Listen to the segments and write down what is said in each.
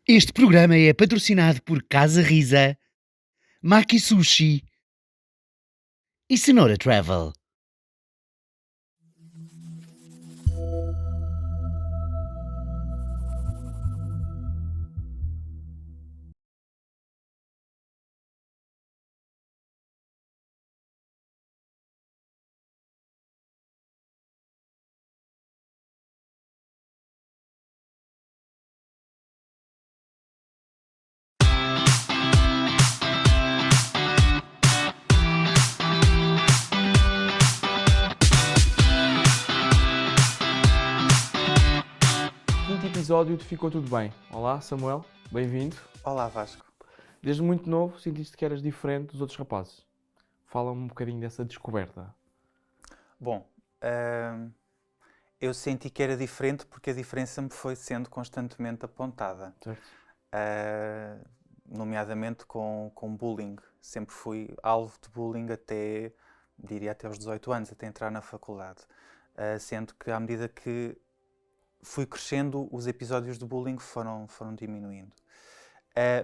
Este programa é patrocinado por Casa Risa, Maki Sushi e Cenoura Travel. Quinto episódio de Ficou Tudo Bem. Olá, Samuel, bem-vindo. Olá, Vasco. Desde muito novo sentiste que eras diferente dos outros rapazes. Fala-me um bocadinho dessa descoberta. Bom, eu senti que era diferente porque a diferença me foi sendo constantemente apontada, Certo? nomeadamente com bullying. Sempre fui alvo de bullying diria até aos 18 anos, até entrar na faculdade. Sendo que à medida que fui crescendo, os episódios de bullying foram diminuindo.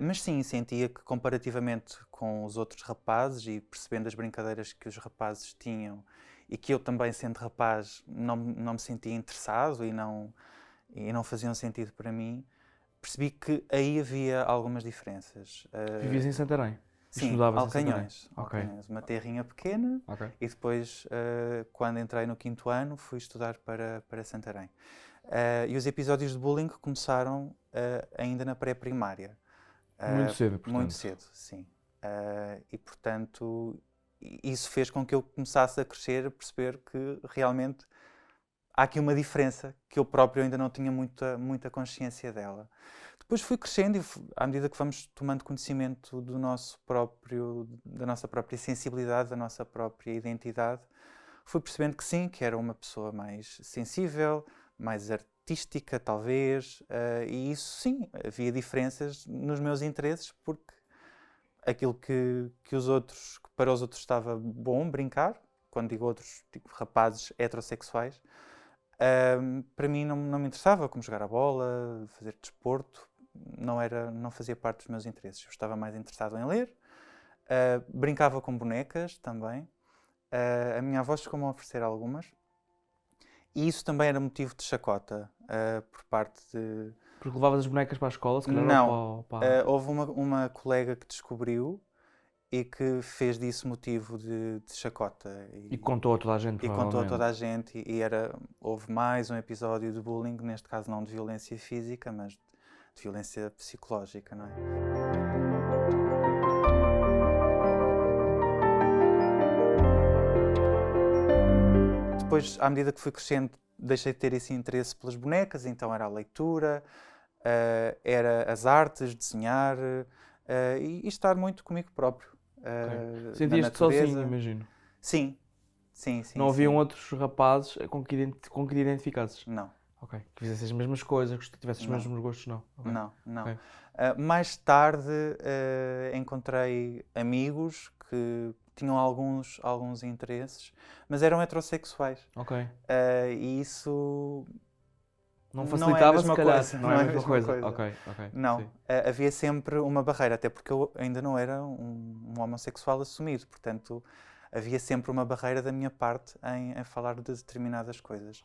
Mas sim, sentia que comparativamente com os outros rapazes e percebendo as brincadeiras que os rapazes tinham e que eu também, sendo rapaz, não me sentia interessado e não faziam sentido para mim, percebi que aí havia algumas diferenças. Vivias em Santarém? Sim, Estudavas Alcanhões. em Santarém? Alcanhões, uma terrinha pequena. Ok. E depois, quando entrei no 5º ano, fui estudar para Santarém. E os episódios de bullying começaram ainda na pré-primária. Muito cedo, portanto. Muito cedo, sim. E, portanto, isso fez com que eu começasse a crescer, a perceber que realmente há aqui uma diferença que eu próprio ainda não tinha muita consciência dela. Depois fui crescendo e, à medida que vamos tomando conhecimento da nossa própria sensibilidade, da nossa própria identidade, fui percebendo que sim, que era uma pessoa mais sensível, mais artística, talvez, e isso sim, havia diferenças nos meus interesses, porque aquilo que para os outros estava bom brincar, quando digo outros, digo rapazes heterossexuais, para mim não me interessava, como jogar a bola, fazer desporto, não fazia parte dos meus interesses. Eu estava mais interessado em ler, brincava com bonecas também. A minha avó chegou-me a oferecer algumas. E isso também era motivo de chacota por parte de... Porque levavas as bonecas para a escola, se calhar? Não. Para... Houve uma colega que descobriu e que fez disso motivo de chacota. E contou a toda a gente, E contou a provavelmente. toda a gente. Houve mais um episódio de bullying, neste caso não de violência física, mas de violência psicológica, não é? Depois, à medida que fui crescendo, deixei de ter esse interesse pelas bonecas, então era a leitura, era as artes, desenhar e estar muito comigo próprio. Okay. Sentias-te sozinho, imagino. Sim. Não haviam outros rapazes com que te identificasses? Não. Ok. Que fizessem as mesmas coisas, que tivesses os mesmos gostos, não? Okay. Não. Okay. Mais tarde encontrei amigos que tinham alguns interesses, mas eram heterossexuais. Ok. E isso... Não facilitava, se calhar. Coisa. Não é a mesma coisa. Ok. Ok. Não. Havia sempre uma barreira, até porque eu ainda não era um homossexual assumido, portanto havia sempre uma barreira da minha parte em falar de determinadas coisas.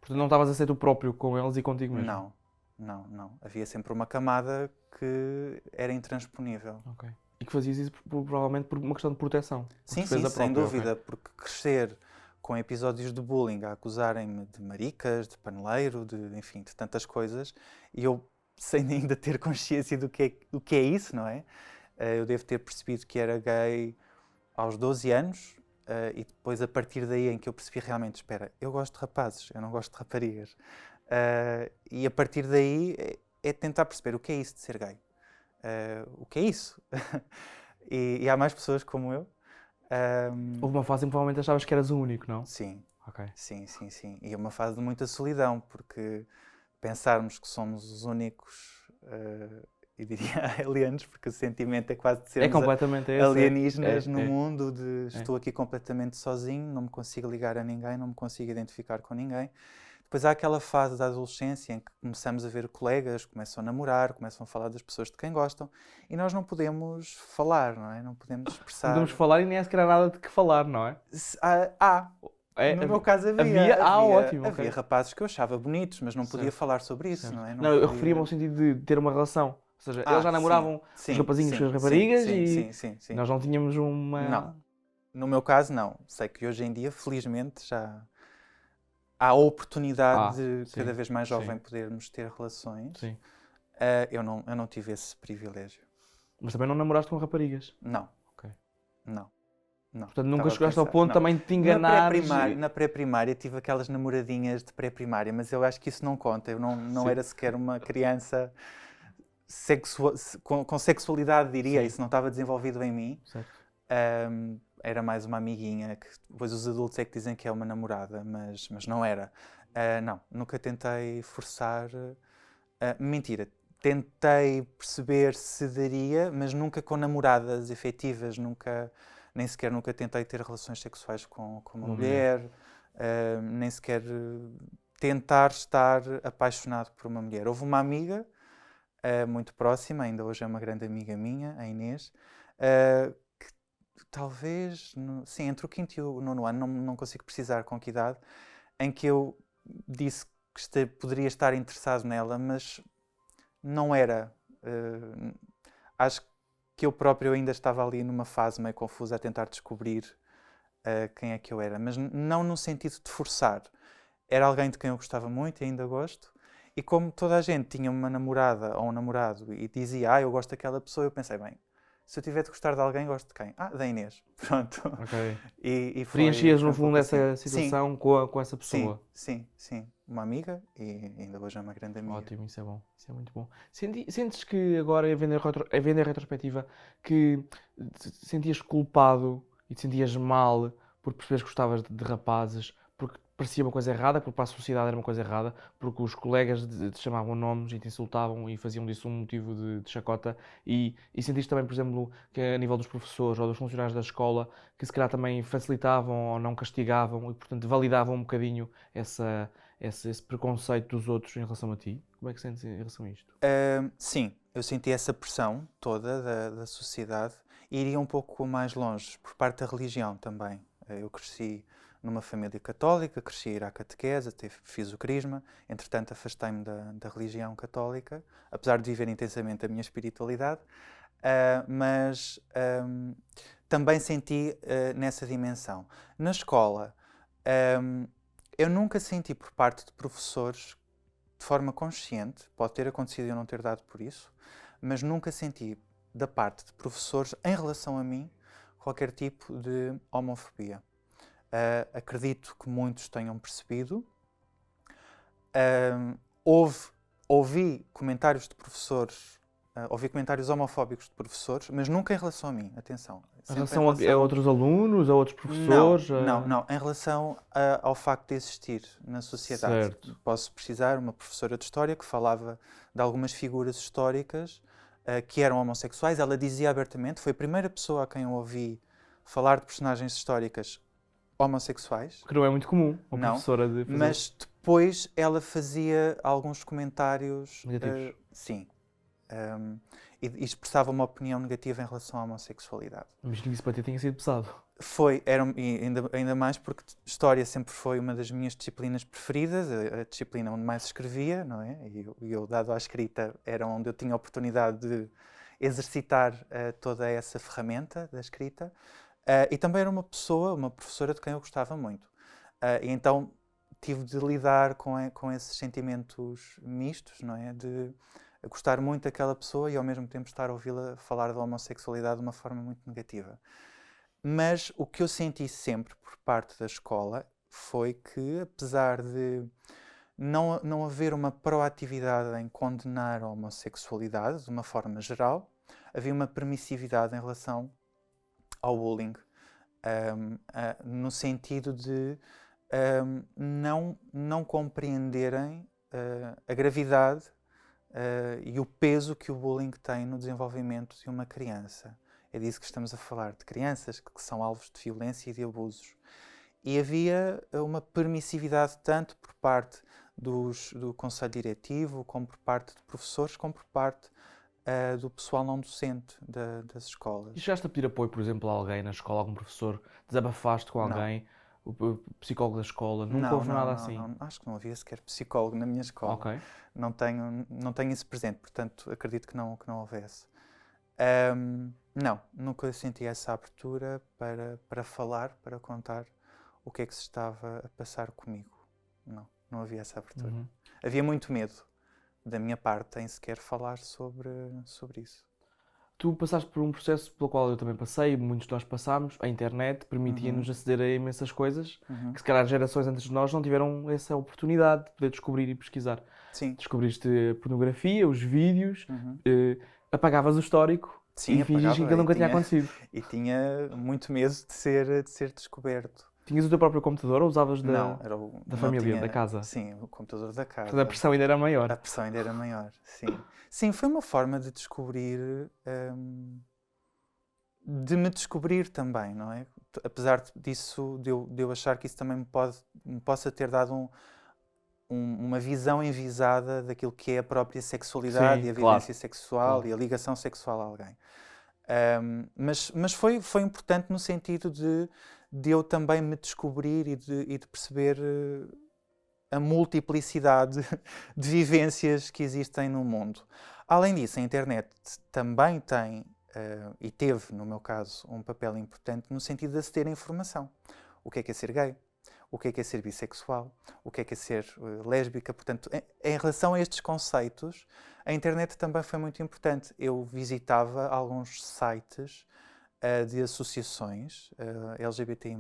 Portanto, não estavas a ser tu próprio com eles e contigo mesmo? Não. Havia sempre uma camada que era intransponível. Ok. E que fazias isso provavelmente por uma questão de proteção? Sim, sem dúvida, porque crescer com episódios de bullying a acusarem-me de maricas, de paneleiro, de tantas coisas, e eu, sem ainda ter consciência do que é isso, não é? Eu devo ter percebido que era gay aos 12 anos, e depois a partir daí em que eu percebi realmente, espera, eu gosto de rapazes, eu não gosto de raparigas. E a partir daí é tentar perceber o que é isso de ser gay. O que é isso? e há mais pessoas como eu. Houve uma fase em que provavelmente achavas que eras o único, não? Sim. Ok. Sim. E é uma fase de muita solidão, porque pensarmos que somos os únicos, eu diria alienos, porque o sentimento é quase de sermos alienígenas no mundo, estou aqui completamente sozinho, não me consigo ligar a ninguém, não me consigo identificar com ninguém. Depois há aquela fase da adolescência em que começamos a ver colegas, começam a namorar, começam a falar das pessoas de quem gostam e nós não podemos falar, não é? Não podemos Não expressar. podemos falar e nem sequer há nada de que falar, não é? No meu caso havia ótimo, havia ok. rapazes que eu achava bonitos, mas não podia Certo. falar sobre isso, Certo. não é? Não, eu podia- referia-me ao sentido de ter uma relação. Ou seja, eles já namoravam sim, os rapazinhos sim, com as raparigas sim, e sim. nós não tínhamos uma... Não. No meu caso, não. Sei que hoje em dia, felizmente, já há a oportunidade de sim, cada vez mais jovem sim, podermos ter relações. sim. Eu não tive esse privilégio. Mas também não namoraste com raparigas. Não. Ok. Não. Portanto, nunca Estava a chegaste ao pensar. ponto Não. também de te enganares. Na pré-primária tive aquelas namoradinhas de pré-primária, mas eu acho que isso não conta. Eu não Sim. era sequer uma criança com sexualidade, diria. Sim. Isso não estava desenvolvido em mim. Certo. Era mais uma amiguinha, que depois os adultos é que dizem que é uma namorada, mas não era. Não, nunca tentei forçar. Mentira, tentei perceber se daria, mas nunca com namoradas efetivas, nem sequer nunca tentei ter relações sexuais com uma mulher, nem sequer tentar estar apaixonado por uma mulher. Houve uma amiga muito próxima, ainda hoje é uma grande amiga minha, a Inês, que talvez, sim, entre o quinto e o nono ano, não consigo precisar com que idade, em que eu disse que poderia estar interessado nela, mas não era. Acho que eu próprio ainda estava ali numa fase meio confusa a tentar descobrir quem é que eu era, mas não no sentido de forçar. Era alguém de quem eu gostava muito e ainda gosto, e como toda a gente tinha uma namorada ou um namorado e dizia, eu gosto daquela pessoa, eu pensei, bem, se eu tiver de gostar de alguém, gosto de quem? Da Inês. Pronto. Ok. E Preenchias foi no um fundo pouco essa assim. situação com essa pessoa. Sim. Uma amiga e ainda hoje é uma grande amiga. Ótimo, isso é bom. Isso é muito bom. Sentes que agora, a vender retrospectiva, que te sentias culpado e te sentias mal porque percebes que gostavas de rapazes, porque parecia uma coisa errada, porque para a sociedade era uma coisa errada, porque os colegas te chamavam nomes e te insultavam e faziam disso um motivo de chacota, e sentiste também, por exemplo, que a nível dos professores ou dos funcionários da escola, que se calhar também facilitavam ou não castigavam e, portanto, validavam um bocadinho esse preconceito dos outros em relação a ti? Como é que sentes em relação a isto? Sim, eu senti essa pressão toda da sociedade e iria um pouco mais longe, por parte da religião também. Eu cresci numa família católica, cresci a ir à catequese, até fiz o crisma, entretanto afastei-me da religião católica, apesar de viver intensamente a minha espiritualidade, mas também senti nessa dimensão. Na escola, eu nunca senti por parte de professores, de forma consciente, pode ter acontecido e eu não ter dado por isso, mas nunca senti da parte de professores, em relação a mim, qualquer tipo de homofobia. Acredito que muitos tenham percebido. Ouvi comentários de professores, ouvi comentários homofóbicos de professores, mas nunca em relação a mim, atenção. Em relação a outros alunos, a outros professores? Não. Em relação ao facto de existir na sociedade. Certo. Posso precisar uma professora de História que falava de algumas figuras históricas que eram homossexuais. Ela dizia abertamente, foi a primeira pessoa a quem eu ouvi falar de personagens históricas homossexuais. Que não é muito comum, uma Não, professora de fazer... mas depois ela fazia alguns comentários... Negativos. Sim. E expressava uma opinião negativa em relação à homossexualidade. Imagino que isso para ti tenha sido pesado. E ainda mais porque História sempre foi uma das minhas disciplinas preferidas, a disciplina onde mais escrevia, não é? E eu, dado à escrita, era onde eu tinha a oportunidade de exercitar toda essa ferramenta da escrita. E também era uma professora de quem eu gostava muito. E então tive de lidar com esses sentimentos mistos, não é? De gostar muito daquela pessoa e ao mesmo tempo estar a ouvi-la falar da homossexualidade de uma forma muito negativa. Mas o que eu senti sempre por parte da escola foi que, apesar de não haver uma proatividade em condenar a homossexualidade de uma forma geral, havia uma permissividade em relação ao bullying, no sentido de não compreenderem a gravidade e o peso que o bullying tem no desenvolvimento de uma criança. É disso que estamos a falar, de crianças que são alvos de violência e de abusos. E havia uma permissividade tanto por parte do conselho diretivo, como por parte de professores, como por parte do pessoal não docente das escolas. E chegaste a pedir apoio, por exemplo, a alguém na escola, algum professor? Desabafaste com Não. alguém? O psicólogo da escola? Nunca Não, houve nada assim? não. Acho que não havia sequer psicólogo na minha escola. Ok. Não tenho isso presente, portanto acredito que não houvesse. Não, nunca senti essa abertura para falar, para contar o que é que se estava a passar comigo. Não havia essa abertura. Uhum. Havia muito medo da minha parte em sequer falar sobre isso. Tu passaste por um processo pelo qual eu também passei, muitos de nós passámos. A internet permitia-nos aceder a imensas coisas que se calhar gerações antes de nós não tiveram essa oportunidade de poder descobrir e pesquisar. Sim. Descobriste a pornografia, os vídeos, apagavas o histórico Sim, e fingias que aquilo nunca tinha acontecido. E tinha muito medo de ser descoberto. Tinhas o teu próprio computador ou usavas Não, era da família, da casa? Sim, o computador da casa. Portanto, a pressão ainda era maior. A pressão ainda era maior, sim. Sim, foi uma forma de descobrir, de me descobrir também, não é? Apesar disso, de eu achar que isso também me possa ter dado uma visão enviesada daquilo que é a própria sexualidade Sim, e a claro. vivência sexual e a ligação sexual a alguém. Mas foi importante no sentido de eu também me descobrir e de perceber a multiplicidade de vivências que existem no mundo. Além disso, a internet também tem, e teve, no meu caso, um papel importante no sentido de aceder à informação. O que é ser gay? O que é ser bissexual? O que é ser lésbica? Portanto, em relação a estes conceitos, a internet também foi muito importante. Eu visitava alguns sites de associações LGBTI+,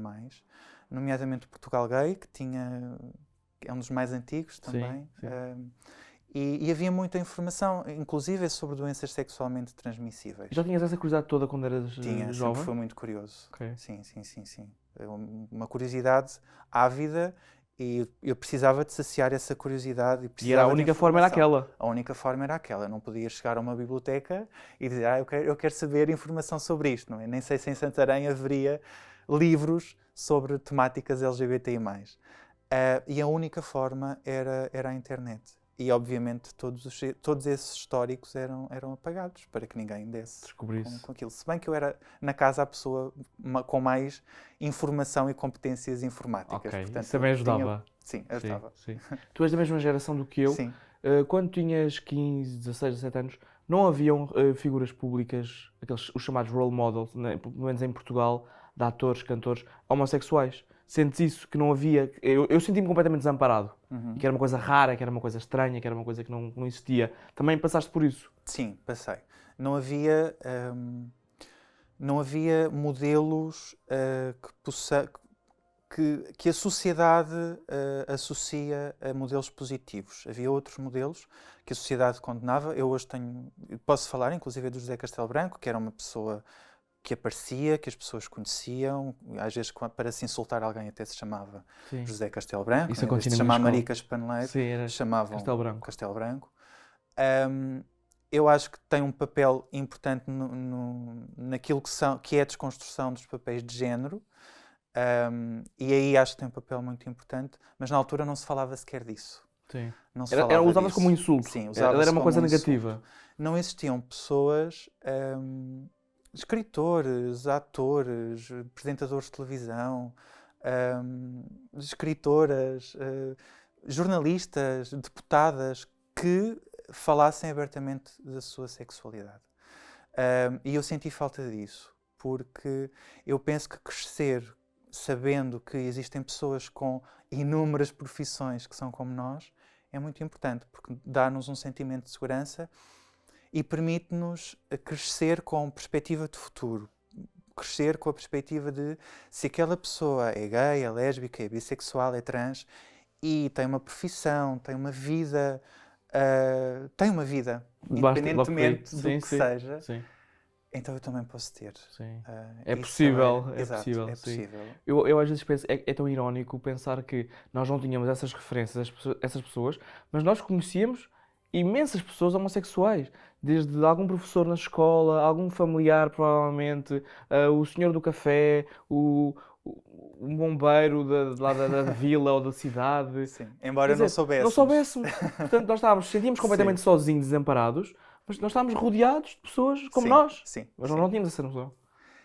nomeadamente Portugal Gay, que é um dos mais antigos também. Sim. E havia muita informação, inclusive sobre doenças sexualmente transmissíveis. Já tinhas essa curiosidade toda quando eras Tinha, jovem? sempre fui muito curioso. Okay. Sim. Uma curiosidade ávida e eu precisava de saciar essa curiosidade. E era a única forma era aquela? A única forma era aquela. Eu não podia chegar a uma biblioteca e dizer eu quero saber informação sobre isto. Não é? Nem sei se em Santarém haveria livros sobre temáticas LGBTI+. E a única forma era a internet. E, obviamente, todos esses históricos eram apagados para que ninguém desse com aquilo. Se bem que eu era, na casa, a pessoa com mais informação e competências informáticas. Ok, portanto, isso também ajudava. Sim, ajudava. Sim. Tu és da mesma geração do que eu. Sim. Quando tinhas 15, 16, 17 anos, não haviam figuras públicas, os chamados role models, né, pelo menos em Portugal, de atores, cantores, homossexuais. Sentes isso, que não havia... Eu senti-me completamente desamparado. E que era uma coisa rara, que era uma coisa estranha, que era uma coisa que não existia. Também passaste por isso? Sim, passei. Não havia modelos que a sociedade associa a modelos positivos. Havia outros modelos que a sociedade condenava. Eu hoje posso falar, inclusive, do José Castelo Branco, que era uma pessoa que aparecia, que as pessoas conheciam, às vezes para se insultar alguém até se chamava José Castelo Branco, isso em vez de se chamar Maricas Paneleiro, chamavam Castelo Branco. Eu acho que tem um papel importante naquilo que é a desconstrução dos papéis de género, e aí acho que tem um papel muito importante, mas na altura não se falava sequer disso. Sim. Usava-se como um insulto. Sim, era uma coisa negativa. Não existiam pessoas... escritores, atores, apresentadores de televisão, escritoras, jornalistas, deputadas que falassem abertamente da sua sexualidade. E eu senti falta disso, porque eu penso que crescer sabendo que existem pessoas com inúmeras profissões que são como nós é muito importante, porque dá-nos um sentimento de segurança e permite-nos crescer com perspectiva de futuro. Crescer com a perspectiva de se aquela pessoa é gay, é lésbica, é bissexual, é trans e tem uma profissão, tem uma vida, independentemente do que seja, então eu também posso ter. Sim. É possível. Possível. Eu às vezes penso, é tão irónico pensar que nós não tínhamos essas referências, essas pessoas, mas nós conhecíamos imensas pessoas homossexuais, desde algum professor na escola, algum familiar provavelmente, o senhor do café, o um bombeiro lá da vila ou da cidade. Sim. Embora Quer dizer, não soubéssemos. não soubéssemos. Portanto, nós sentíamos completamente Sim. sozinhos, desamparados, mas nós estávamos rodeados de pessoas como Sim, nós. sim, Mas sim. nós não tínhamos essa noção.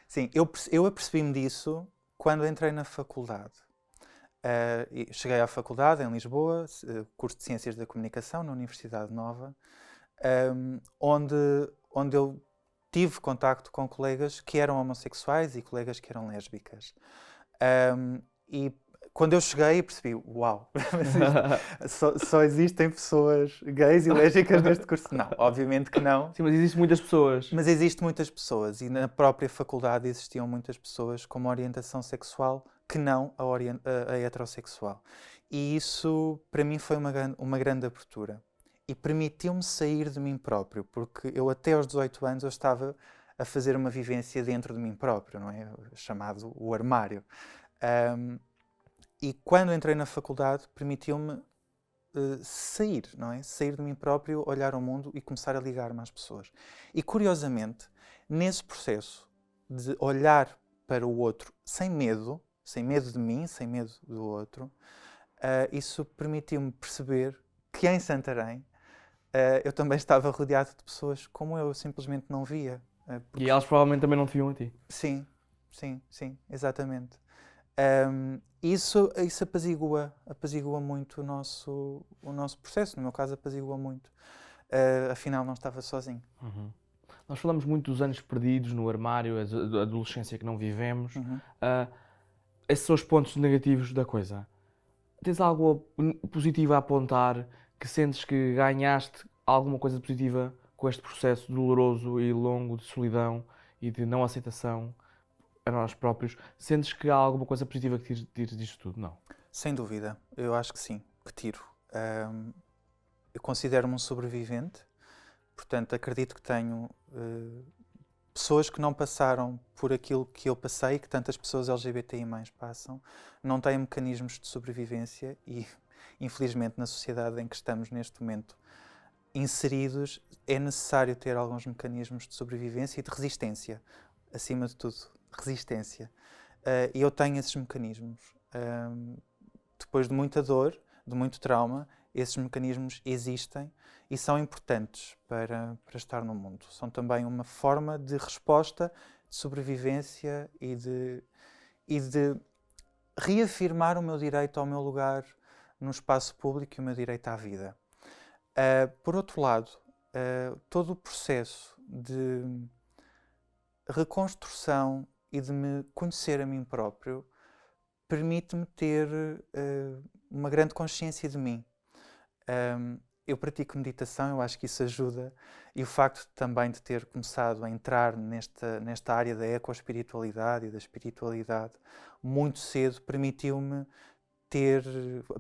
Sim, eu apercebi-me disso quando entrei na faculdade. E cheguei à faculdade em Lisboa, curso de Ciências da Comunicação, na Universidade Nova, onde eu tive contacto com colegas que eram homossexuais e colegas que eram lésbicas. E quando eu cheguei percebi, uau, só existem pessoas gays e lésbicas neste curso. Não, obviamente que não. Sim, mas existem muitas pessoas. Mas existem muitas pessoas e na própria faculdade existiam muitas pessoas com uma orientação sexual que não a heterossexual. E isso, para mim, foi uma grande abertura. E permitiu-me sair de mim próprio, porque eu até aos 18 anos eu estava a fazer uma vivência dentro de mim próprio, não é? Chamado o armário. E quando entrei na faculdade, permitiu-me sair, não é? Sair de mim próprio, olhar ao mundo e começar a ligar-me às pessoas. E curiosamente, nesse processo de olhar para o outro sem medo de mim, sem medo do outro, isso permitiu-me perceber que em Santarém eu também estava rodeado de pessoas como eu simplesmente não via. E elas provavelmente também não te viam a ti. Sim, exatamente. Isso apazigua muito o nosso processo. No meu caso, apazigua muito. Afinal, não estava sozinho. Uhum. Nós falamos muito dos anos perdidos no armário, a adolescência que não vivemos. Esses são os pontos negativos da coisa. Tens algo positivo a apontar, que sentes que ganhaste alguma coisa positiva com este processo doloroso e longo de solidão e de não aceitação a nós próprios? Sentes que há alguma coisa positiva que tires disto tudo? Não? Sem dúvida. Eu acho que sim, que tiro. Eu considero-me um sobrevivente, portanto acredito que tenho pessoas que não passaram por aquilo que eu passei, que tantas pessoas LGBTI+ passam, não têm mecanismos de sobrevivência e, infelizmente, na sociedade em que estamos neste momento inseridos, é necessário ter alguns mecanismos de sobrevivência e de resistência. Acima de tudo, resistência. E eu tenho esses mecanismos. Depois de muita dor, de muito trauma, esses mecanismos existem e são importantes para estar no mundo. São também uma forma de resposta, de sobrevivência e de reafirmar o meu direito ao meu lugar no espaço público e o meu direito à vida. Por outro lado, todo o processo de reconstrução e de me conhecer a mim próprio permite-me ter uma grande consciência de mim. Eu pratico meditação, eu acho que isso ajuda, e o facto também de ter começado a entrar nesta área da ecoespiritualidade e da espiritualidade muito cedo permitiu-me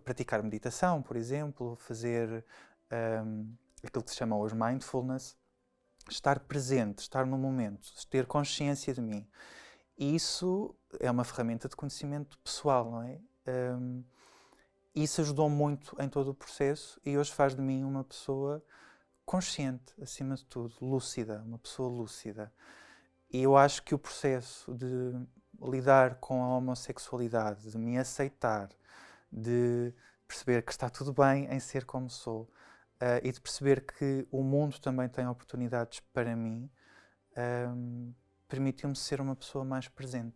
praticar meditação, por exemplo, fazer aquilo que se chama hoje mindfulness, estar presente, estar no momento, ter consciência de mim. E isso é uma ferramenta de conhecimento pessoal, não é? Isso ajudou muito em todo o processo e hoje faz de mim uma pessoa consciente, acima de tudo, lúcida, uma pessoa lúcida. E eu acho que o processo de lidar com a homossexualidade, de me aceitar, de perceber que está tudo bem em ser como sou, e de perceber que o mundo também tem oportunidades para mim, permitiu-me ser uma pessoa mais presente.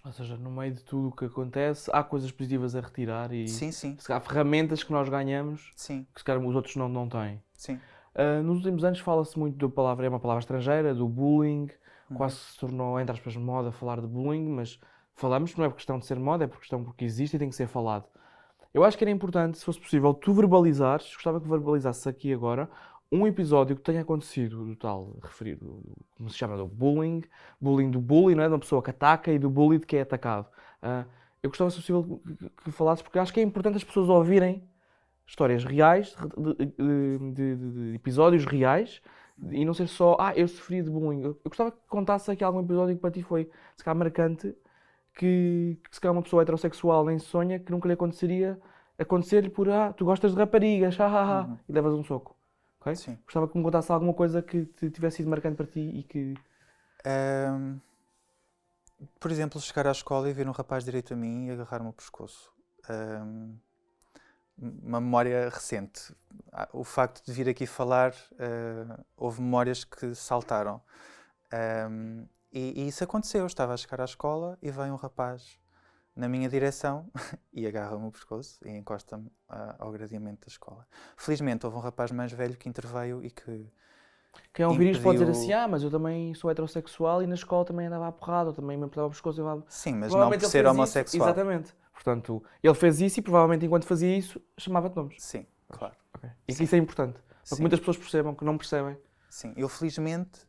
Ou seja, no meio de tudo o que acontece, há coisas positivas a retirar e Sim. há ferramentas que nós ganhamos Sim. que se calhar os outros não têm. Sim. Nos últimos anos fala-se muito da palavra, é uma palavra estrangeira, do bullying, quase se tornou, entre aspas, moda falar de bullying, mas falamos, não é por questão de ser moda, é por questão porque existe e tem que ser falado. Eu acho que era importante, se fosse possível, tu verbalizares, gostava que verbalizasses aqui agora, um episódio que tenha acontecido do tal, referido, como se chama, do bullying do bully, não é? De uma pessoa que ataca e do bully de que é atacado. Eu gostava, se possível, que falasses, porque acho que é importante as pessoas ouvirem histórias reais, de episódios reais, e não ser só, eu sofri de bullying. Eu gostava que contasses aqui algum episódio que para ti foi, se calhar, marcante, que se calhar uma pessoa heterossexual nem sonha, que nunca lhe acontecer-lhe por, tu gostas de raparigas, e levas um soco. Okay? Sim. Gostava que me contasse alguma coisa que tivesse sido marcante para ti e que... por exemplo, chegar à escola e ver um rapaz direito a mim e agarrar-me ao pescoço. Uma memória recente. O facto de vir aqui falar, houve memórias que saltaram. E isso aconteceu. Eu estava a chegar à escola e vem um rapaz na minha direção e agarra-me o pescoço e encosta-me ao gradeamento da escola. Felizmente, houve um rapaz mais velho que interveio e que Quem ouvir isto pode dizer assim, impediu... mas eu também sou heterossexual e na escola também andava à porrada, ou também me apertava o pescoço e levava... Sim, mas não Provavelmente por ele ser fez isso, homossexual. exatamente. Portanto, ele fez isso e provavelmente enquanto fazia isso, chamava-te nomes. Sim, claro. Ok. E Sim. isso é importante, para que Sim. muitas pessoas percebam, que não percebem. Sim, eu felizmente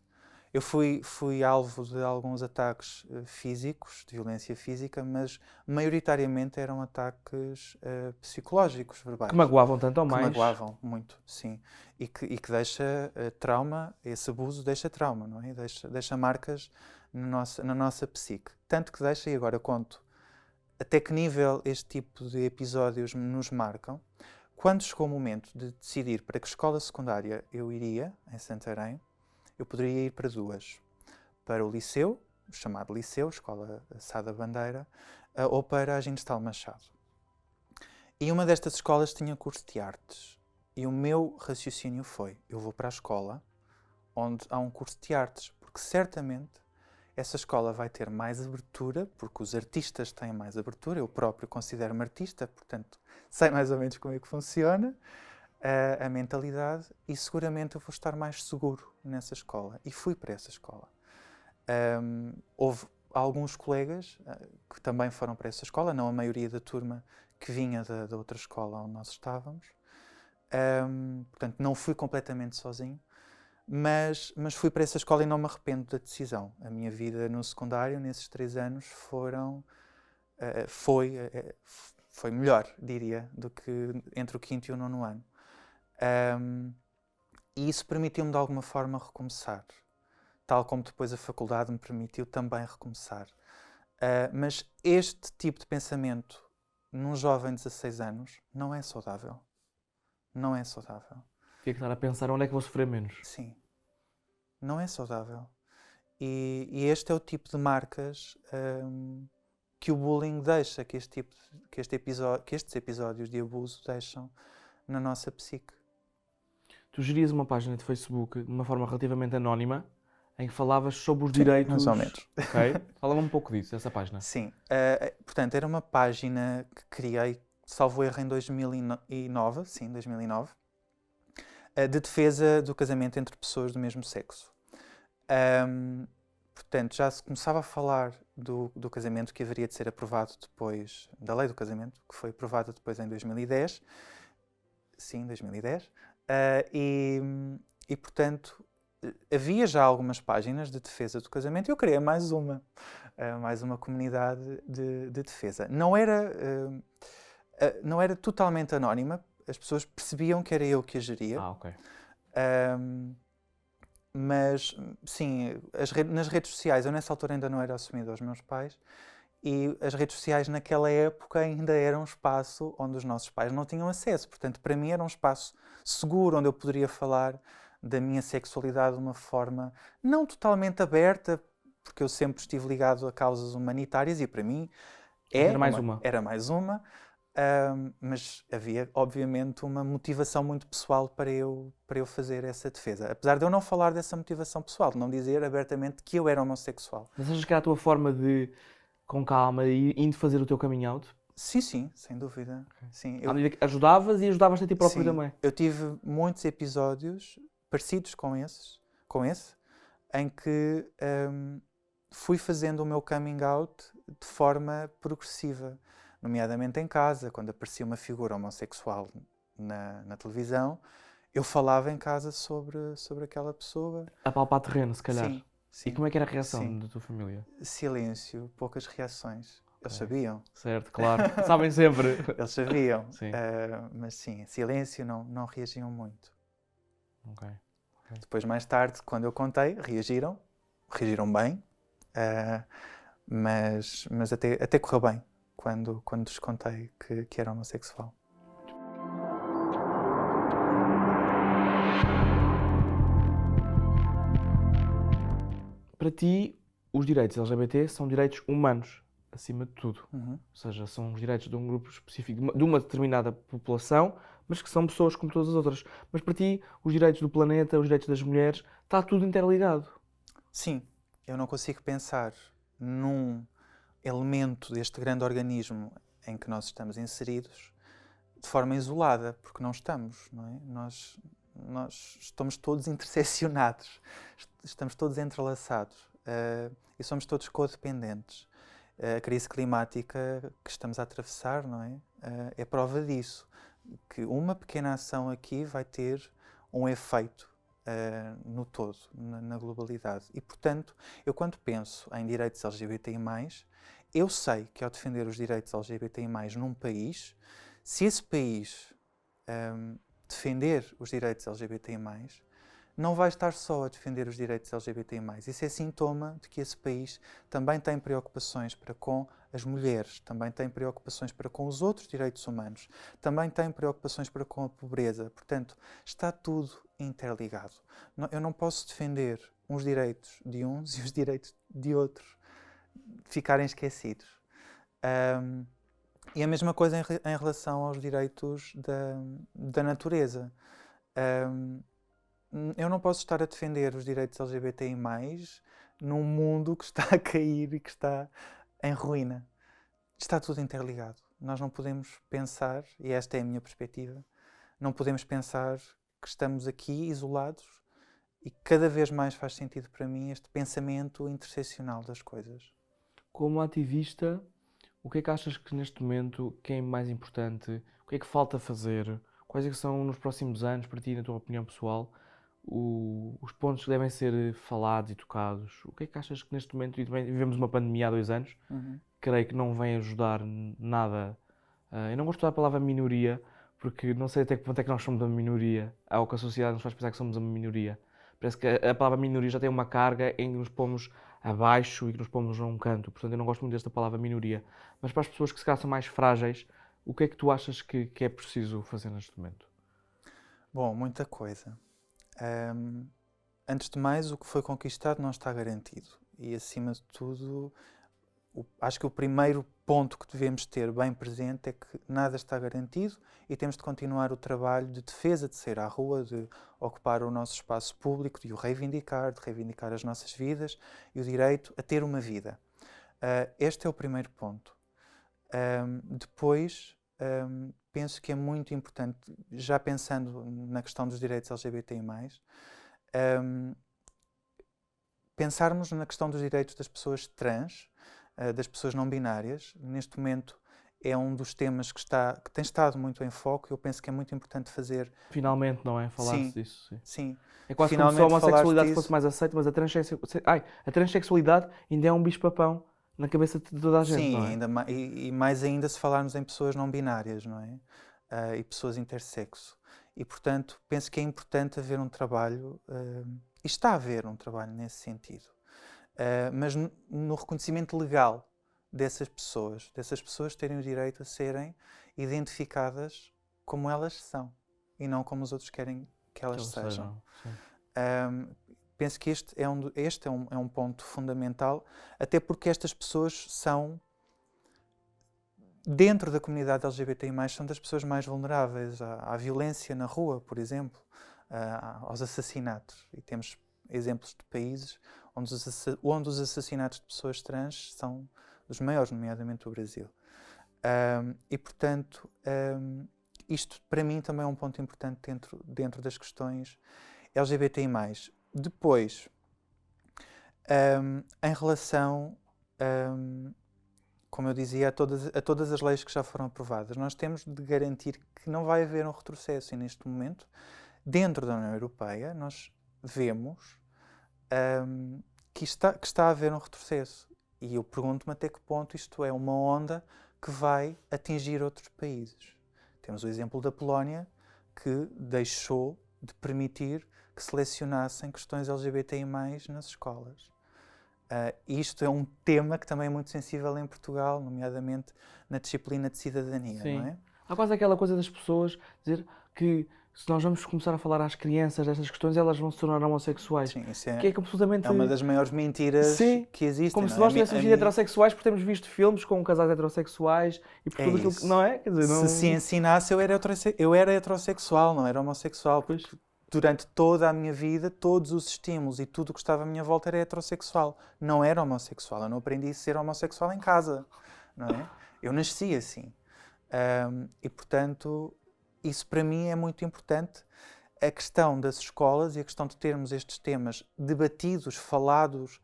eu fui alvo de alguns ataques físicos, de violência física, mas maioritariamente eram ataques psicológicos, verbais. Que magoavam tanto ou Que mais. magoavam muito, sim. E que deixa trauma, esse abuso deixa trauma, não é? Deixa marcas na nossa psique. Tanto que deixa, e agora conto, até que nível este tipo de episódios nos marcam. Quando chegou o momento de decidir para que escola secundária eu iria, em Santarém, eu poderia ir para duas. Para o liceu, o chamado liceu, Escola Sá da Bandeira, ou para a Ginestal Machado. E uma destas escolas tinha curso de artes. E o meu raciocínio foi, eu vou para a escola onde há um curso de artes, porque certamente essa escola vai ter mais abertura, porque os artistas têm mais abertura, eu próprio considero-me artista, portanto sei mais ou menos como é que funciona a mentalidade e seguramente eu vou estar mais seguro nessa escola. E fui para essa escola. Houve alguns colegas que também foram para essa escola, não a maioria da turma que vinha da outra escola onde nós estávamos. Portanto, não fui completamente sozinho, mas fui para essa escola e não me arrependo da decisão. A minha vida no secundário, nesses 3 anos, foi melhor, diria, do que entre o 5º e o 9º ano. E isso permitiu-me de alguma forma recomeçar, tal como depois a faculdade me permitiu também recomeçar. Mas este tipo de pensamento num jovem de 16 anos não é saudável. Não é saudável. Tinha que estar a pensar onde é que vou sofrer menos. Sim, não é saudável. E este é o tipo de marcas que o bullying deixa, que estes episódios de abuso deixam na nossa psique. Tu gerias uma página de Facebook de uma forma relativamente anónima, em que falavas sobre os direitos... mais ou menos. Ok? Fala-me um pouco disso, essa página. Sim. Portanto, era uma página que criei, salvo erro, em 2009, sim, 2009, de defesa do casamento entre pessoas do mesmo sexo. Portanto, já se começava a falar do casamento que haveria de ser aprovado depois, da lei do casamento, que foi aprovada depois em 2010. Sim, 2010. E, portanto, havia já algumas páginas de defesa do casamento e eu criei mais uma comunidade de defesa. Não era totalmente anónima, as pessoas percebiam que era eu que a geria. Ok. Mas, sim, nas redes sociais, eu nessa altura ainda não era assumido aos meus pais, e as redes sociais naquela época ainda eram um espaço onde os nossos pais não tinham acesso. Portanto, para mim era um espaço seguro, onde eu poderia falar da minha sexualidade de uma forma não totalmente aberta, porque eu sempre estive ligado a causas humanitárias e para mim Era mais uma. mas havia, obviamente, uma motivação muito pessoal para eu fazer essa defesa. Apesar de eu não falar dessa motivação pessoal, de não dizer abertamente que eu era homossexual. Mas achas que era a tua forma de, com calma, e indo fazer o teu coming out? Sim, sem dúvida. Okay. Sim, À medida que ajudavas a ti próprio sim, também? Eu tive muitos episódios parecidos com esse, em que fui fazendo o meu coming out de forma progressiva. Nomeadamente em casa, quando aparecia uma figura homossexual na televisão, eu falava em casa sobre aquela pessoa. A palpar terreno, se calhar. Sim. E como é que era a reação da tua família? Silêncio, poucas reações. Eles sabiam. Certo, claro. Sabem sempre. Eles sabiam. Sim. Mas sim, silêncio, não reagiam muito. Ok. Depois, mais tarde, quando eu contei, reagiram bem, mas até correu bem. Quando lhes contei que era homossexual. Para ti, os direitos LGBT são direitos humanos, acima de tudo. Uhum. Ou seja, são os direitos de um grupo específico, de uma determinada população, mas que são pessoas como todas as outras. Mas para ti, os direitos do planeta, os direitos das mulheres, está tudo interligado. Sim, eu não consigo pensar num elemento deste grande organismo em que nós estamos inseridos de forma isolada, porque não estamos, não é? Nós estamos todos interseccionados, estamos todos entrelaçados e somos todos codependentes. A crise climática que estamos a atravessar, não é? É prova disso, que uma pequena ação aqui vai ter um efeito no todo, na globalidade. E, portanto, eu quando penso em direitos LGBTI+, eu sei que ao defender os direitos LGBTI+, num país, se esse país defender os direitos LGBTI+, não vai estar só a defender os direitos LGBTI+. Isso é sintoma de que esse país também tem preocupações para com as mulheres, também tem preocupações para com os outros direitos humanos, também tem preocupações para com a pobreza. Portanto, está tudo interligado. Eu não posso defender uns direitos de uns e os direitos de outros ficarem esquecidos. E a mesma coisa em relação aos direitos da natureza. Eu não posso estar a defender os direitos LGBTI+, num mundo que está a cair e que está em ruína. Está tudo interligado. Nós não podemos pensar, e esta é a minha perspectiva, não podemos pensar que estamos aqui isolados e cada vez mais faz sentido para mim este pensamento interseccional das coisas. Como ativista, o que é que achas que neste momento que é mais importante? O que é que falta fazer? Quais é que são nos próximos anos, para ti, na tua opinião pessoal, os pontos que devem ser falados e tocados? O que é que achas que neste momento, e também vivemos uma pandemia há 2 anos, creio que não vem ajudar nada. Eu não gosto de usar a palavra minoria, porque não sei até que ponto é que nós somos uma minoria, ao que a sociedade nos faz pensar que somos uma minoria. Parece que a palavra minoria já tem uma carga em que nos pomos abaixo e que nos pomos a um canto. Portanto, eu não gosto muito desta palavra minoria. Mas para as pessoas que se calhar são mais frágeis, o que é que tu achas que é preciso fazer neste momento? Bom, muita coisa. Antes de mais, o que foi conquistado não está garantido. E, acima de tudo, acho que o primeiro ponto que devemos ter bem presente é que nada está garantido e temos de continuar o trabalho de defesa, de sair à rua, de ocupar o nosso espaço público, de o reivindicar, de reivindicar as nossas vidas e o direito a ter uma vida. Este é o primeiro ponto. Depois, penso que é muito importante, já pensando na questão dos direitos LGBTI+, pensarmos na questão dos direitos das pessoas trans, das pessoas não binárias. Neste momento é um dos temas que tem estado muito em foco. Eu penso que é muito importante fazer... Finalmente, não é? Falar-se disso. Sim. Sim. É quase como se a homossexualidade fosse mais aceita, mas a transexualidade ainda é um bicho-papão na cabeça de toda a gente, sim, não é? Ainda e mais ainda se falarmos em pessoas não binárias, não é? E pessoas intersexo. E, portanto, penso que é importante haver um trabalho, e está a haver um trabalho nesse sentido, mas no reconhecimento legal dessas pessoas terem o direito a serem identificadas como elas são e não como os outros querem que elas sejam. Penso que este é um ponto fundamental, até porque estas pessoas são, dentro da comunidade LGBTI+, são das pessoas mais vulneráveis à violência na rua, por exemplo, aos assassinatos. E temos exemplos de países onde os assassinatos de pessoas trans são dos maiores, nomeadamente o Brasil. E, portanto, isto para mim também é um ponto importante dentro das questões LGBTI+. Depois, em relação, como eu dizia, a todas as leis que já foram aprovadas, nós temos de garantir que não vai haver um retrocesso. E neste momento, dentro da União Europeia, nós vemos que está a haver um retrocesso. E eu pergunto-me até que ponto isto é uma onda que vai atingir outros países. Temos o exemplo da Polónia, que deixou de permitir que selecionassem questões LGBTI+, nas escolas. Isto é um tema que também é muito sensível em Portugal, nomeadamente na disciplina de cidadania, Sim. não é? Há quase aquela coisa das pessoas dizer que se nós vamos começar a falar às crianças destas questões, elas vão se tornar homossexuais. Sim, isso Que é absolutamente... é uma das maiores mentiras Sim, que existem. como não se é? nós tivéssemos sido heterossexuais porque temos visto filmes com casais heterossexuais e por É tudo aquilo que... isso. Não é? Quer dizer, não... Se ensinasse, eu era heterossexual, não era homossexual. Pois. Durante toda a minha vida, todos os estímulos e tudo o que estava à minha volta era heterossexual. Não era homossexual. Eu não aprendi a ser homossexual em casa, não é? Eu nasci assim. E, portanto, isso para mim é muito importante. A questão das escolas e a questão de termos estes temas debatidos, falados,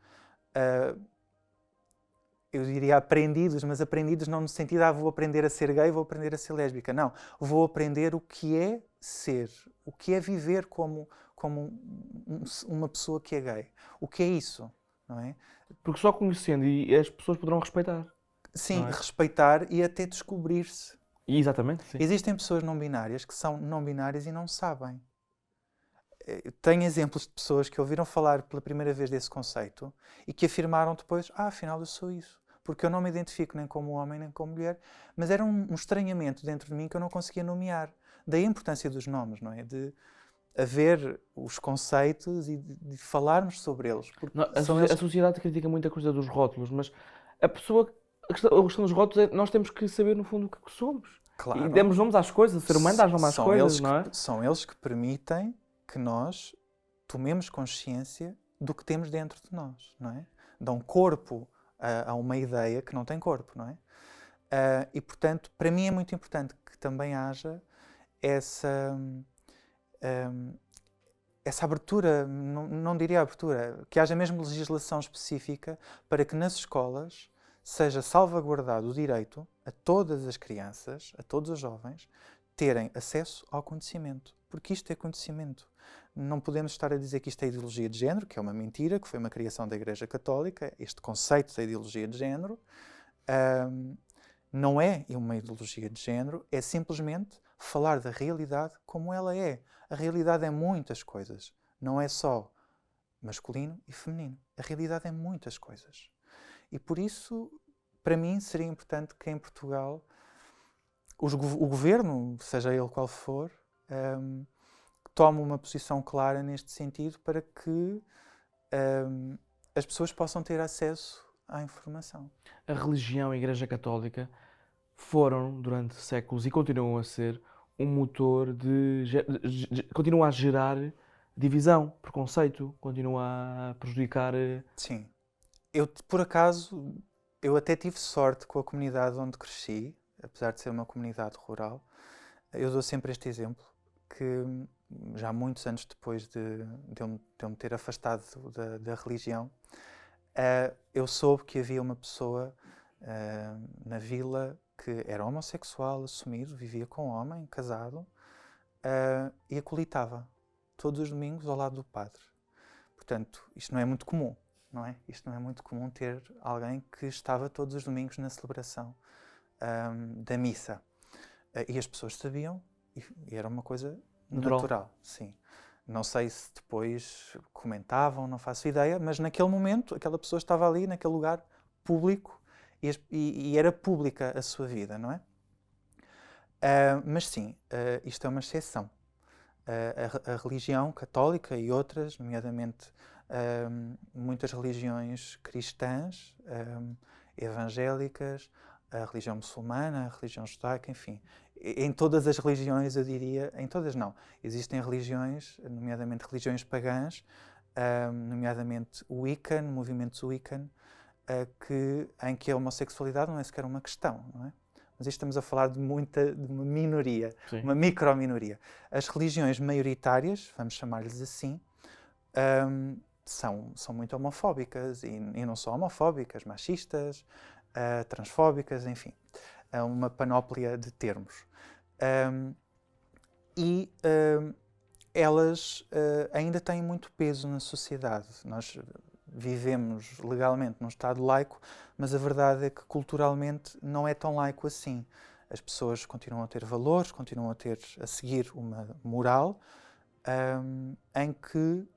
eu diria aprendidos, mas aprendidos não no sentido, vou aprender a ser gay, vou aprender a ser lésbica. Não, vou aprender o que é ser, o que é viver como uma pessoa que é gay. O que é isso, não é? Porque só conhecendo e as pessoas poderão respeitar. Sim, Não é? respeitar e até descobrir-se. E exatamente, sim. Existem pessoas não binárias que são não binárias e não sabem. Eu tenho exemplos de pessoas que ouviram falar pela primeira vez desse conceito e que afirmaram depois, afinal eu sou isso. Porque eu não me identifico nem como homem nem como mulher, mas era um estranhamento dentro de mim que eu não conseguia nomear. Daí a importância dos nomes, não é? De haver os conceitos e de falarmos sobre eles. Porque Não, são a eles... sociedade critica muito a coisa dos rótulos, mas a questão dos rótulos é nós temos que saber no fundo o que somos. Claro. E demos nomes às coisas, o ser humano dá nomes às coisas, não é? São eles que permitem que nós tomemos consciência do que temos dentro de nós, não é? Dão corpo a uma ideia que não tem corpo, não é? E, portanto, para mim é muito importante que também haja essa abertura, não diria abertura, que haja mesmo legislação específica para que nas escolas seja salvaguardado o direito a todas as crianças, a todos os jovens, terem acesso ao conhecimento. Porque isto é conhecimento. Não podemos estar a dizer que isto é ideologia de género, que é uma mentira, que foi uma criação da Igreja Católica. Este conceito da ideologia de género não é uma ideologia de género, é simplesmente falar da realidade como ela é. A realidade é muitas coisas. Não é só masculino e feminino. A realidade é muitas coisas. E por isso, para mim, seria importante que em Portugal o governo, seja ele qual for, tome uma posição clara neste sentido para que as pessoas possam ter acesso à informação. A religião e a Igreja Católica foram, durante séculos, e continuam a ser, um motor continua a gerar divisão, preconceito, continua a prejudicar... Sim. Eu, por acaso, eu até tive sorte com a comunidade onde cresci, apesar de ser uma comunidade rural. Eu dou sempre este exemplo, que já muitos anos depois de eu me ter afastado da religião, eu soube que havia uma pessoa na vila que era homossexual, assumido, vivia com um homem, casado, e acolitava todos os domingos ao lado do padre. Portanto, isto não é muito comum, não é? Isto não é muito comum ter alguém que estava todos os domingos na celebração da missa. E as pessoas sabiam, e era uma coisa natural. Sim. Não sei se depois comentavam, não faço ideia, mas naquele momento aquela pessoa estava ali, naquele lugar público, e era pública a sua vida, não é? Mas sim, isto é uma exceção. A religião católica e outras, nomeadamente muitas religiões cristãs, evangélicas, a religião muçulmana, a religião judaica, enfim. Em todas as religiões, eu diria, em todas não, existem religiões, nomeadamente religiões pagãs, nomeadamente o Wiccan, movimentos Wiccan, em que a homossexualidade não é sequer uma questão, não é? Mas isto estamos a falar de uma minoria, sim, uma micro-minoria. As religiões maioritárias, vamos chamar-lhes assim, são muito homofóbicas, e não só homofóbicas, machistas, transfóbicas, enfim, uma panóplia de termos. Elas ainda têm muito peso na sociedade. Nós vivemos legalmente num Estado laico, mas a verdade é que culturalmente não é tão laico assim. As pessoas continuam a ter valores, continuam a seguir uma moral em que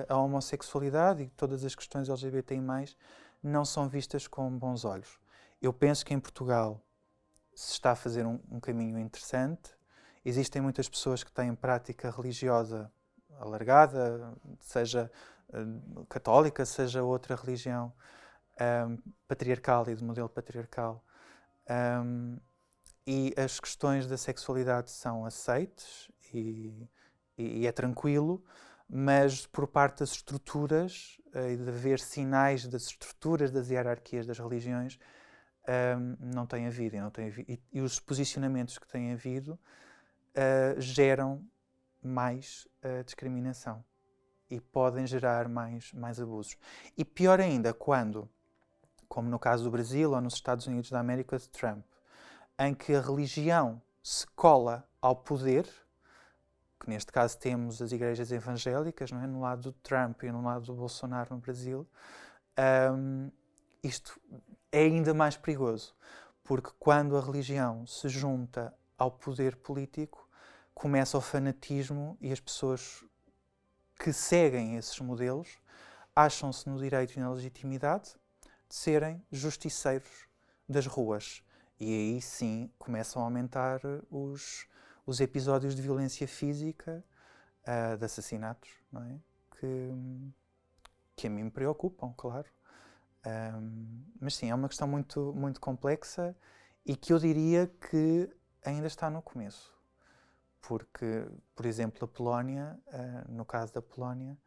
a homossexualidade e todas as questões LGBTI+, não são vistas com bons olhos. Eu penso que em Portugal se está a fazer um caminho interessante Existem muitas pessoas que têm prática religiosa alargada, seja católica, seja outra religião, patriarcal e de modelo patriarcal. E as questões da sexualidade são aceites e é tranquilo, mas por parte das estruturas e de haver sinais das estruturas das hierarquias das religiões, não tem havido. E os posicionamentos que têm havido geram mais discriminação e podem gerar mais abusos. E pior ainda quando, como no caso do Brasil ou nos Estados Unidos da América de Trump, em que a religião se cola ao poder, que neste caso temos as igrejas evangélicas, não é? No lado do Trump e no lado do Bolsonaro no Brasil, isto é ainda mais perigoso, porque quando a religião se junta ao poder político, começa o fanatismo e as pessoas que seguem esses modelos acham-se no direito e na legitimidade de serem justiceiros das ruas. E aí sim começam a aumentar os episódios de violência física, de assassinatos, não é? Que a mim me preocupam, claro. Mas sim, é uma questão muito, muito complexa e que eu diria que ainda está no começo. Porque, por exemplo, a Polónia, no caso da Polónia,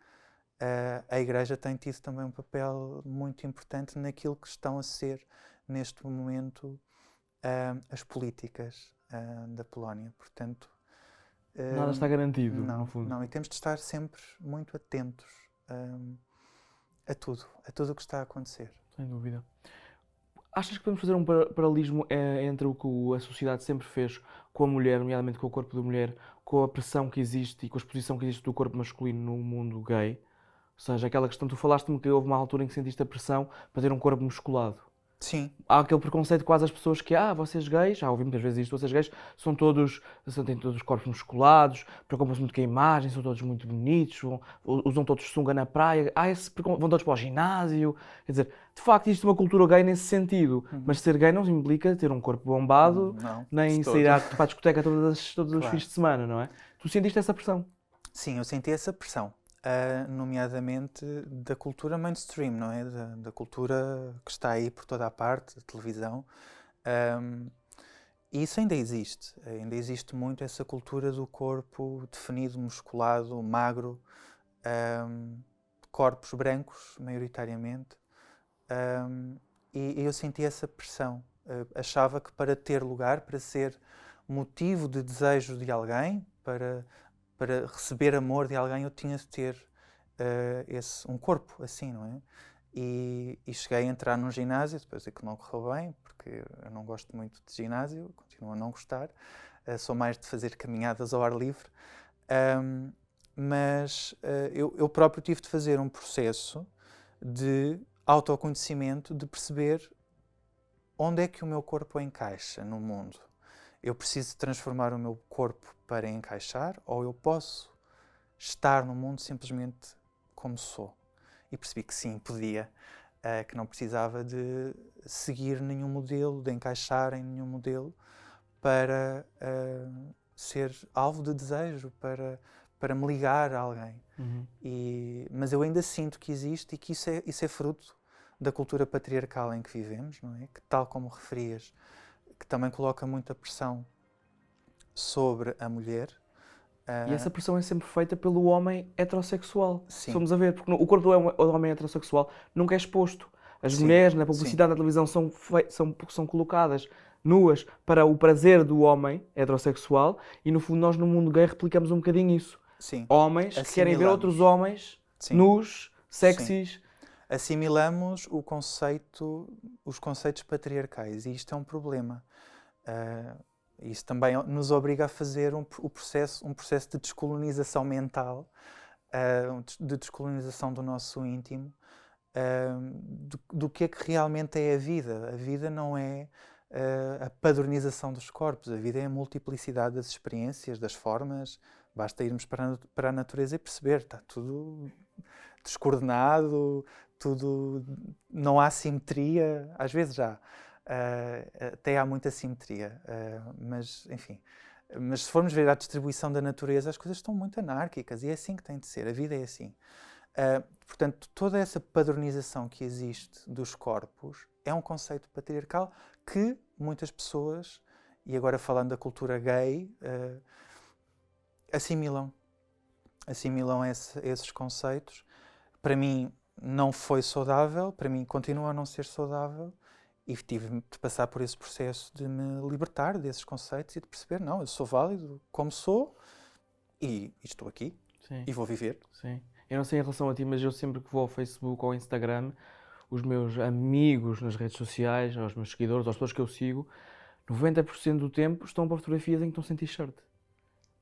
a Igreja tem tido também um papel muito importante naquilo que estão a ser, neste momento, as políticas da Polónia. Portanto, Nada está garantido, não, no fundo. não, e temos de estar sempre muito atentos a tudo o que está a acontecer. Sem dúvida. Achas que podemos fazer um paralelismo entre o que a sociedade sempre fez com a mulher, nomeadamente com o corpo da mulher, com a pressão que existe e com a exposição que existe do corpo masculino no mundo gay? Ou seja, aquela questão, tu falaste-me que houve uma altura em que sentiste a pressão para ter um corpo musculado. Sim. Há aquele preconceito quase às pessoas que, vocês gays, já ouvi muitas vezes isto, vocês gays têm todos os corpos musculados, preocupam-se muito com a imagem, são todos muito bonitos, usam todos sunga na praia, vão todos para o ginásio. Quer dizer, de facto existe uma cultura gay nesse sentido, mas ser gay não implica ter um corpo bombado, Não, nem de sair todo. para a discoteca todos Claro. os fins de semana, não é? Tu sentiste essa pressão? Sim, eu senti essa pressão, nomeadamente da cultura mainstream, não é? Da cultura que está aí por toda a parte, da televisão. E isso ainda existe muito essa cultura do corpo definido, musculado, magro, corpos brancos, maioritariamente. E eu senti essa pressão. Achava que para ter lugar, para ser motivo de desejo de alguém, para receber amor de alguém, eu tinha de ter um corpo assim, não é? E cheguei a entrar num ginásio, depois é que não correu bem, porque eu não gosto muito de ginásio, continuo a não gostar, sou mais de fazer caminhadas ao ar livre, mas eu próprio tive de fazer um processo de autoconhecimento, de perceber onde é que o meu corpo encaixa no mundo. Eu preciso transformar o meu corpo para encaixar, ou eu posso estar no mundo simplesmente como sou? E percebi que sim, podia, que não precisava de seguir nenhum modelo, de encaixar em nenhum modelo para ser alvo de desejo, para me ligar a alguém. Mas eu ainda sinto que existe e que isso é fruto da cultura patriarcal em que vivemos, não é? Que, tal como referias, que também coloca muita pressão sobre a mulher. E essa pressão é sempre feita pelo homem heterossexual. Sim. Se formos a ver, porque o corpo do homem heterossexual nunca é exposto. As Sim, mulheres na publicidade, na televisão, são colocadas nuas para o prazer do homem heterossexual e, no fundo, nós no mundo gay replicamos um bocadinho isso. Sim. Homens que querem ver outros homens Sim. nus, sexys. Assimilamos os conceitos patriarcais e isto é um problema. Isso também nos obriga a fazer um processo de descolonização mental, de descolonização do nosso íntimo, do que é que realmente é a vida. A vida não é a padronização dos corpos, a vida é a multiplicidade das experiências, das formas. Basta irmos para a natureza e perceber, está tudo descoordenado, não há simetria, às vezes já. Até há muita simetria, mas enfim, Mas se formos ver a distribuição da natureza, as coisas estão muito anárquicas e é assim que tem de ser, a vida é assim. Portanto, toda essa padronização que existe dos corpos é um conceito patriarcal que muitas pessoas, e agora falando da cultura gay, assimilam esses conceitos. Para mim não foi saudável, para mim continua a não ser saudável e tive de passar por esse processo de me libertar desses conceitos e de perceber, não, eu sou válido como sou e estou aqui. Sim. E vou viver. Sim. Eu não sei em relação a ti, mas eu sempre que vou ao Facebook ou ao Instagram, os meus amigos nas redes sociais, aos meus seguidores, às pessoas que eu sigo, 90% do tempo estão para fotografias em que estão sem t-shirt.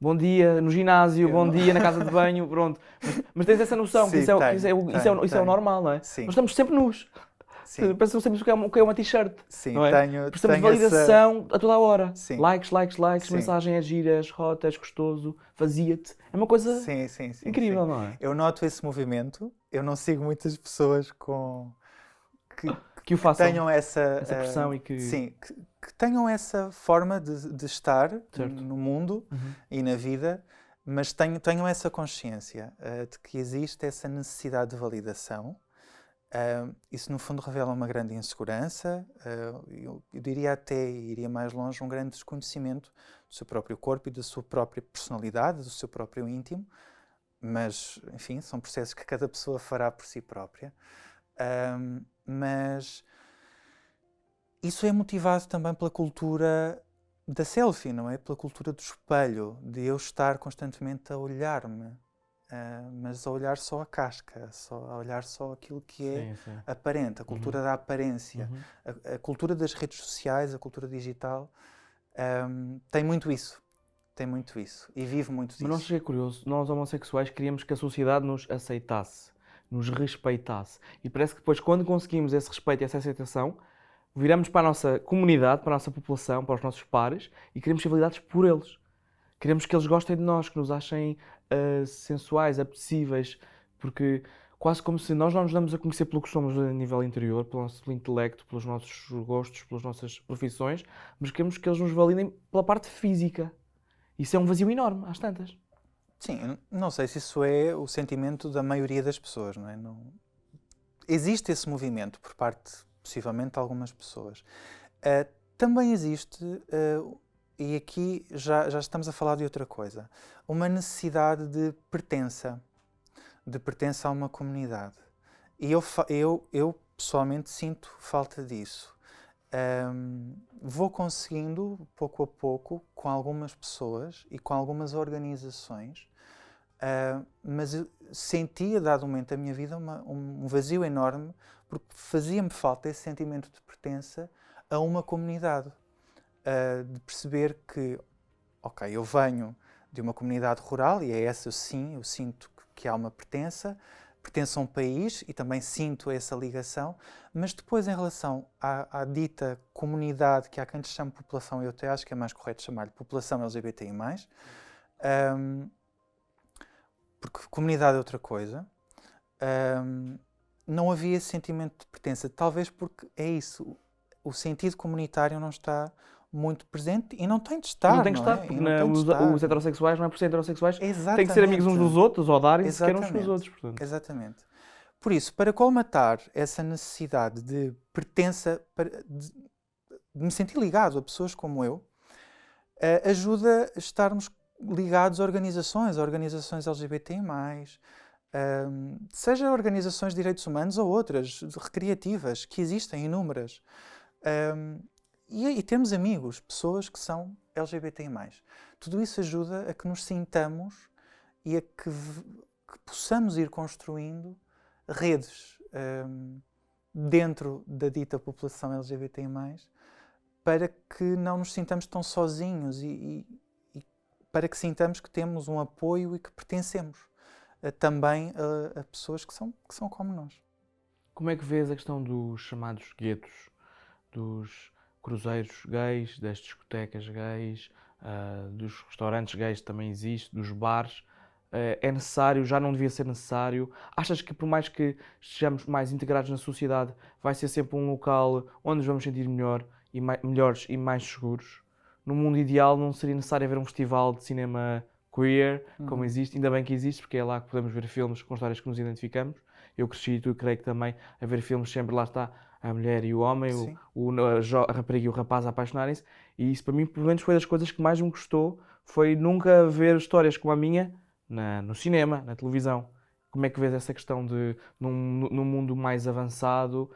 Bom dia no ginásio, bom dia na casa de banho, pronto. Mas tens essa noção, que Sim, isso é o normal, não é? Sim. Nós estamos sempre nus. Sim. Pensamos sempre o que é uma t-shirt. Sim, não é? Precisamos de tenho validação a toda a hora. Sim. Likes, Sim. mensagem é gira, rota, és gostoso, fazia-te. É uma coisa incrível, não é? Eu noto esse movimento, eu não sigo muitas pessoas que o façam, tenham essa pressão e que... Sim, que tenham essa forma de estar certo. no mundo e na vida, mas tenham essa consciência de que existe essa necessidade de validação. Isso no fundo revela uma grande insegurança, eu diria até, iria mais longe, um grande desconhecimento do seu próprio corpo e da sua própria personalidade, do seu próprio íntimo, mas enfim, são processos que cada pessoa fará por si própria. Mas isso é motivado também pela cultura da selfie, não é? Pela cultura do espelho, de eu estar constantemente a olhar-me, mas a olhar só a casca, a olhar só aquilo que é aparente, a cultura da aparência. A cultura das redes sociais, a cultura digital, tem muito isso. E vive muito disso. Mas não seja curioso, nós homossexuais queríamos que a sociedade nos aceitasse, nos respeitasse. E parece que depois, quando conseguimos esse respeito e essa aceitação, viramos para a nossa comunidade, para a nossa população, para os nossos pares e queremos ser validados por eles. Queremos que eles gostem de nós, que nos achem sensuais, apetecíveis, porque quase como se nós não nos damos a conhecer pelo que somos a nível interior, pelo nosso intelecto, pelos nossos gostos, pelas nossas profissões, mas queremos que eles nos validem pela parte física. Isso é um vazio enorme, às tantas. Sim, não sei se isso é o sentimento da maioria das pessoas, não é? Existe esse movimento por parte, possivelmente, de algumas pessoas. Também existe, e aqui já estamos a falar de outra coisa, uma necessidade de pertença a uma comunidade. E eu pessoalmente sinto falta disso. Vou conseguindo, pouco a pouco, com algumas pessoas e com algumas organizações, mas eu senti, a dado momento da minha vida, um vazio enorme, porque fazia-me falta esse sentimento de pertença a uma comunidade. De perceber que, ok, eu venho de uma comunidade rural, e é essa sim, eu sinto que há uma pertença a um país e também sinto essa ligação, mas depois em relação à dita comunidade, que há quem lhe chame população, eu até acho que é mais correto chamar-lhe população LGBTI+, porque comunidade é outra coisa, não havia esse sentimento de pertença, talvez porque é isso, o sentido comunitário não está muito presente e não tem de estar, não tem que estar, porque os heterossexuais, não é por ser heterossexuais, têm que ser amigos uns dos outros ou darem-se quer uns com os outros. Portanto. Exatamente. Por isso, para colmatar essa necessidade de pertença, de me sentir ligado a pessoas como eu, ajuda a estarmos ligados a organizações LGBTI+, seja organizações de direitos humanos ou outras, recreativas, que existem inúmeras. E termos amigos, pessoas que são LGBTI+. Tudo isso ajuda a que nos sintamos e a que possamos ir construindo redes dentro da dita população LGBTI+, para que não nos sintamos tão sozinhos e para que sintamos que temos um apoio e que pertencemos também a pessoas que são como nós. Como é que vês a questão dos chamados guetos, dos cruzeiros gays, das discotecas gays, dos restaurantes gays também existe, dos bares? É necessário? Já não devia ser necessário? Achas que por mais que estejamos mais integrados na sociedade, vai ser sempre um local onde nos vamos sentir melhores e mais seguros? no mundo ideal não seria necessário haver um festival de cinema queer, como existe, ainda bem que existe, porque é lá que podemos ver filmes com histórias que nos identificamos. Eu cresci e tu creio que também a ver filmes sempre lá está a mulher e o homem, Sim. a rapariga e o rapaz a apaixonarem-se, e isso para mim, pelo menos, foi das coisas que mais me gostou, foi nunca ver histórias como a minha no cinema, na televisão. Como é que vês essa questão de, num mundo mais avançado,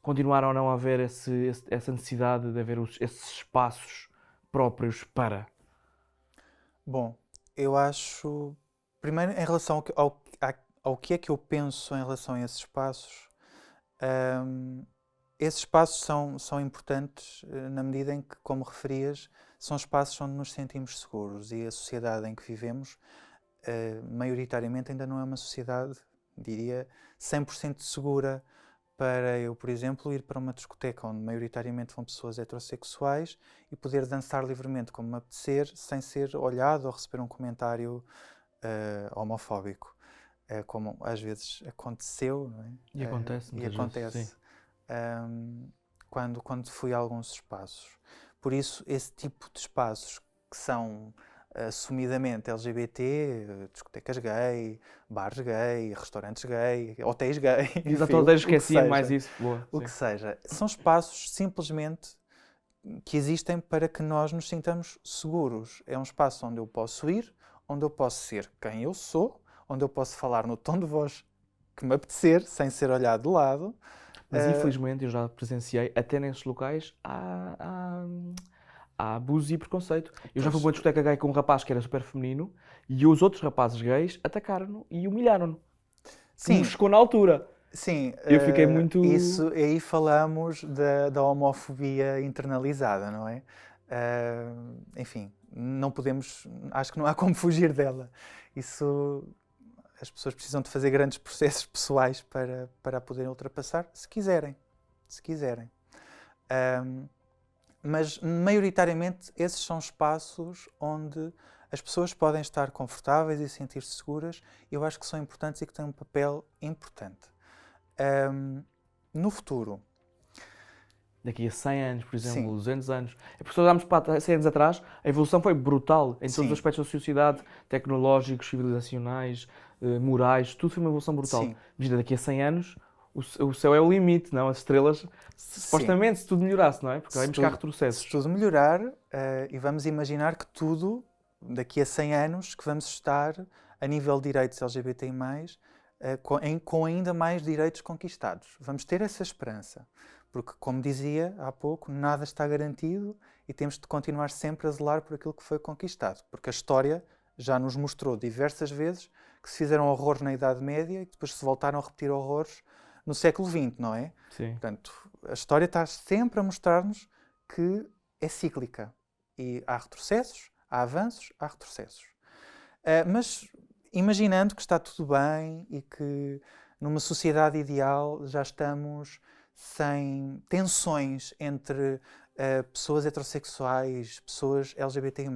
continuar ou não a haver essa necessidade de haver esses espaços próprios para? Bom, eu acho, primeiro, em relação ao que é que eu penso em relação a esses espaços, hum, esses espaços são importantes na medida em que, como referias, são espaços onde nos sentimos seguros e a sociedade em que vivemos, maioritariamente, ainda não é uma sociedade, diria, 100% segura para eu, por exemplo, ir para uma discoteca onde maioritariamente vão pessoas heterossexuais e poder dançar livremente como me apetecer, sem ser olhado ou receber um comentário homofóbico, como às vezes aconteceu, não é? E acontece E muitas vezes, sim. acontece quando fui a alguns espaços. Por isso, esse tipo de espaços que são assumidamente LGBT, discotecas gay, bares gay, restaurantes gay, hotéis gay, Exato, enfim, até o que esqueci mais seja. isso. Boa, O sim. que seja. São espaços simplesmente que existem para que nós nos sintamos seguros. É um espaço onde eu posso ir, onde eu posso ser quem eu sou, onde eu posso falar no tom de voz que me apetecer, sem ser olhado de lado. Mas infelizmente eu já presenciei, até nesses locais, há abuso e preconceito. Eu já fui Pois, para uma discoteca gay com um rapaz que era super feminino e os outros rapazes gays atacaram-no e humilharam-no. Que me sim, chocou na altura. sim, Eu fiquei muito. isso aí falamos da homofobia internalizada, não é? Enfim, não podemos, acho que não há como fugir dela. Isso, as pessoas precisam de fazer grandes processos pessoais para a poderem ultrapassar, se quiserem, se quiserem. Mas, maioritariamente, esses são espaços onde as pessoas podem estar confortáveis e sentir-se seguras. Eu acho que são importantes e que têm um papel importante. No futuro, Daqui a 100 anos, por exemplo, sim, 200 anos. É porque se olharmos para 100 anos atrás, a evolução foi brutal em todos os sim, aspectos da sociedade, tecnológicos, civilizacionais, morais, tudo foi uma evolução brutal. sim, Imagina, daqui a 100 anos, o céu é o limite, não? As estrelas, sim. supostamente, se tudo melhorasse, não é? Porque vai Se buscar tudo, se retrocessos. tudo melhorar, e vamos imaginar que tudo, daqui a 100 anos, que vamos estar a nível de direitos LGBTI+, com ainda mais direitos conquistados. Vamos ter essa esperança. Porque, como dizia há pouco, nada está garantido e temos de continuar sempre a zelar por aquilo que foi conquistado. Porque a história já nos mostrou diversas vezes que se fizeram horrores na Idade Média e que depois se voltaram a repetir horrores no século XX, não é? Sim. Portanto, a história está sempre a mostrar-nos que é cíclica. E há retrocessos, há avanços, há retrocessos. Mas imaginando que está tudo bem e que numa sociedade ideal já estamos sem tensões entre pessoas heterossexuais, pessoas LGBTI+,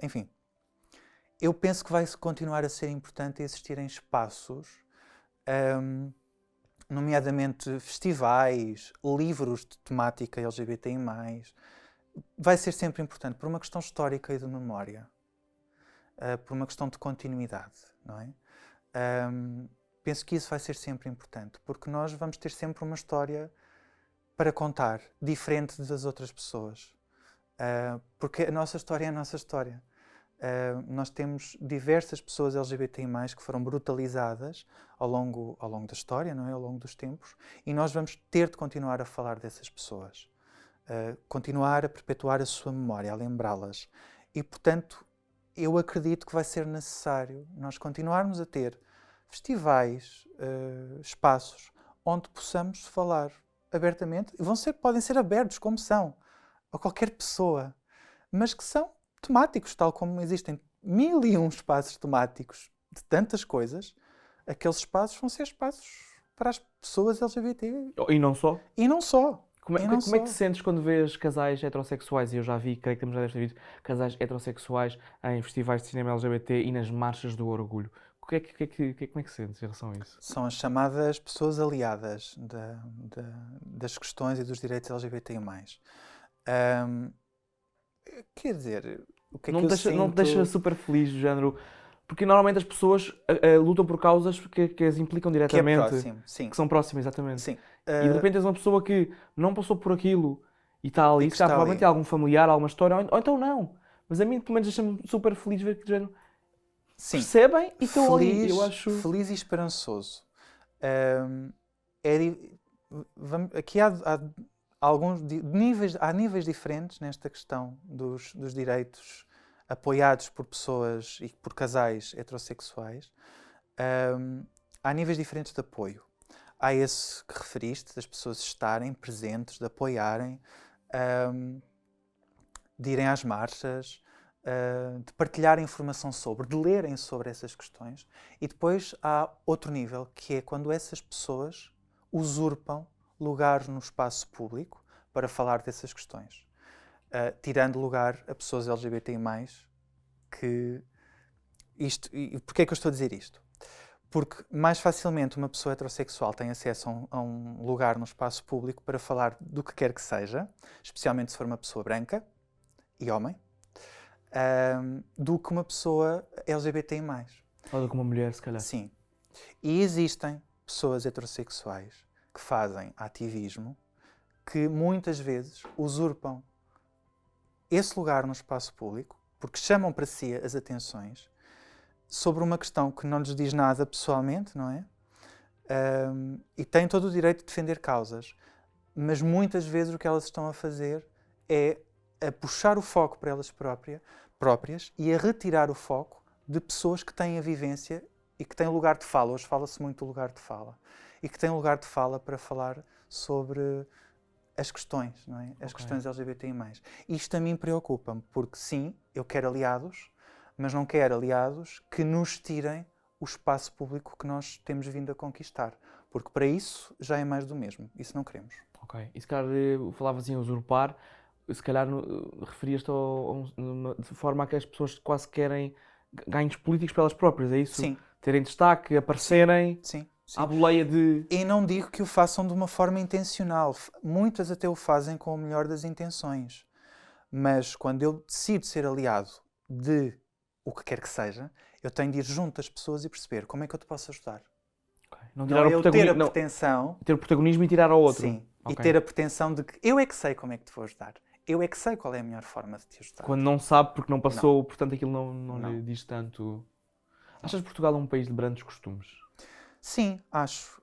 enfim. Eu penso que vai continuar a ser importante existirem espaços, nomeadamente festivais, livros de temática LGBTI+, vai ser sempre importante por uma questão histórica e de memória, por uma questão de continuidade, não é? Penso que isso vai ser sempre importante, porque nós vamos ter sempre uma história para contar, diferente das outras pessoas. Porque a nossa história é a nossa história. Nós temos diversas pessoas LGBTI+, que foram brutalizadas ao longo da história, não é? Ao longo dos tempos, e nós vamos ter de continuar a falar dessas pessoas. Continuar a perpetuar a sua memória, a lembrá-las. E, portanto, eu acredito que vai ser necessário nós continuarmos a ter festivais, espaços onde possamos falar abertamente, e podem ser abertos, como são, a qualquer pessoa, mas que são temáticos, tal como existem 1001 espaços temáticos de tantas coisas. Aqueles espaços vão ser espaços para as pessoas LGBT. E não só. E não só. Como E é, não como é que só. te sentes quando vês casais heterossexuais? E eu já vi, creio que também já deves ter visto, casais heterossexuais em festivais de cinema LGBT e nas marchas do orgulho. Como é que sentes em relação a isso? São as chamadas pessoas aliadas das questões e dos direitos LGBTI+. Ahm, Quer dizer, o que é Não que te eu deixa, não te sinto... deixa super feliz, do género. Porque normalmente as pessoas lutam por causas que as implicam Que é diretamente, próximo, sim. que são próximas, exatamente. Sim. E de repente tens uma pessoa que não passou por aquilo e está ali, E que se calhar está provavelmente ali. tem algum familiar, alguma história, ou então não. Mas a mim, pelo menos, deixa-me super feliz ver que de género, Sim. percebem e estão ali. Feliz, Eu acho. feliz e esperançoso. Ahm, aqui há há níveis diferentes nesta questão dos direitos apoiados por pessoas e por casais heterossexuais. Há níveis diferentes de apoio. Há esse que referiste, das pessoas estarem presentes, de apoiarem, de irem às marchas, de partilhar informação sobre, de lerem sobre essas questões. E depois há outro nível, que é quando essas pessoas usurpam lugares no espaço público para falar dessas questões, tirando lugar a pessoas LGBTI+, que e porquê é que eu estou a dizer isto? Porque mais facilmente uma pessoa heterossexual tem acesso a um lugar no espaço público para falar do que quer que seja, especialmente se for uma pessoa branca e homem, do que uma pessoa LGBTI+. Ou do que uma mulher, se calhar. Sim. E existem pessoas heterossexuais que fazem ativismo que muitas vezes usurpam esse lugar no espaço público porque chamam para si as atenções sobre uma questão que não lhes diz nada pessoalmente, não é? E têm todo o direito de defender causas. Mas muitas vezes o que elas estão a fazer é a puxar o foco para elas próprias e a retirar o foco de pessoas que têm a vivência e que têm lugar de fala. Hoje fala-se muito do lugar de fala. E que têm lugar de fala para falar sobre as questões, não é? As questões LGBTI+. Isto a mim preocupa-me, porque sim, eu quero aliados, mas não quero aliados que nos tirem o espaço público que nós temos vindo a conquistar. Porque para isso já é mais do mesmo. Isso não queremos. Ok. E se calhar falavas em usurpar, se calhar referias-te de forma a que as pessoas quase querem ganhos políticos para elas próprias, é isso? Sim. Terem destaque, aparecerem Sim. Sim. à boleia de... E não digo que o façam de uma forma intencional. Muitas até o fazem com o melhor das intenções. Mas quando eu decido ser aliado de o que quer que seja, eu tenho de ir junto às pessoas e perceber como é que eu te posso ajudar. Okay. Não Não tirar é o eu ter a protagonismo, não, pretensão... ter o protagonismo e tirar ao outro. Sim. Ok. E ter a pretensão de que eu é que sei como é que te vou ajudar. Eu é que sei qual é a melhor forma de te ajudar. Quando não sabe porque não passou, portanto aquilo não Não. lhe diz tanto. Achas Portugal um país de brandos costumes? Sim, acho.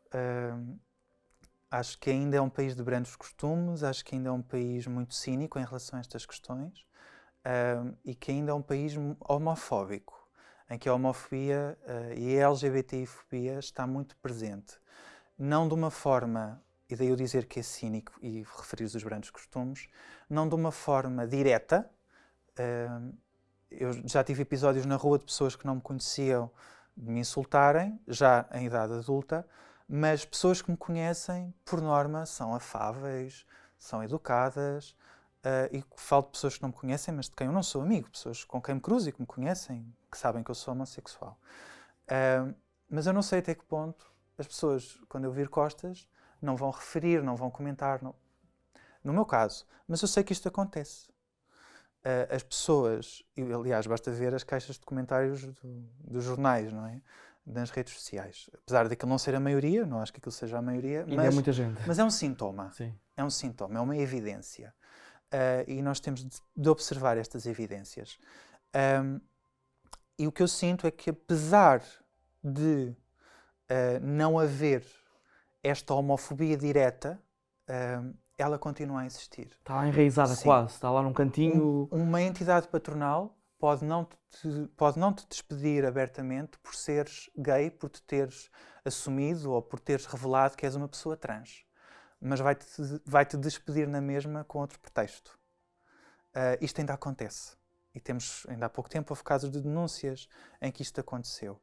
Acho que ainda é um país de brandos costumes, acho que ainda é um país muito cínico em relação a estas questões, e que ainda é um país homofóbico, em que a homofobia e a LGBTI-fobia está muito presente. Não de uma forma, e daí eu dizer que é cínico e referir os brandos costumes, não de uma forma direta. Eu já tive episódios na rua de pessoas que não me conheciam de me insultarem, já em idade adulta, mas pessoas que me conhecem, por norma, são afáveis, são educadas, e falo de pessoas que não me conhecem, mas de quem eu não sou amigo, pessoas com quem me cruzo e que me conhecem, que sabem que eu sou homossexual. Mas eu não sei até que ponto as pessoas, quando eu vir costas, não vão referir, não vão comentar, no meu caso. Mas eu sei que isto acontece. As pessoas, e aliás, basta ver as caixas de comentários dos jornais, não é? Nas redes sociais. Apesar daquilo não ser a maioria, não acho que aquilo seja a maioria, Ainda é muita gente. mas é um sintoma. Sim. É um sintoma, é uma evidência. E nós temos de observar estas evidências. E o que eu sinto é que, apesar de não haver esta homofobia direta, ela continua a existir. Está lá enraizada. Sim. Quase, está lá num cantinho. Uma entidade patronal pode não te despedir abertamente por seres gay, por te teres assumido ou por teres revelado que és uma pessoa trans. Mas vai-te despedir na mesma com outro pretexto. Isto ainda acontece. E temos, ainda há pouco tempo, houve casos de denúncias em que isto aconteceu.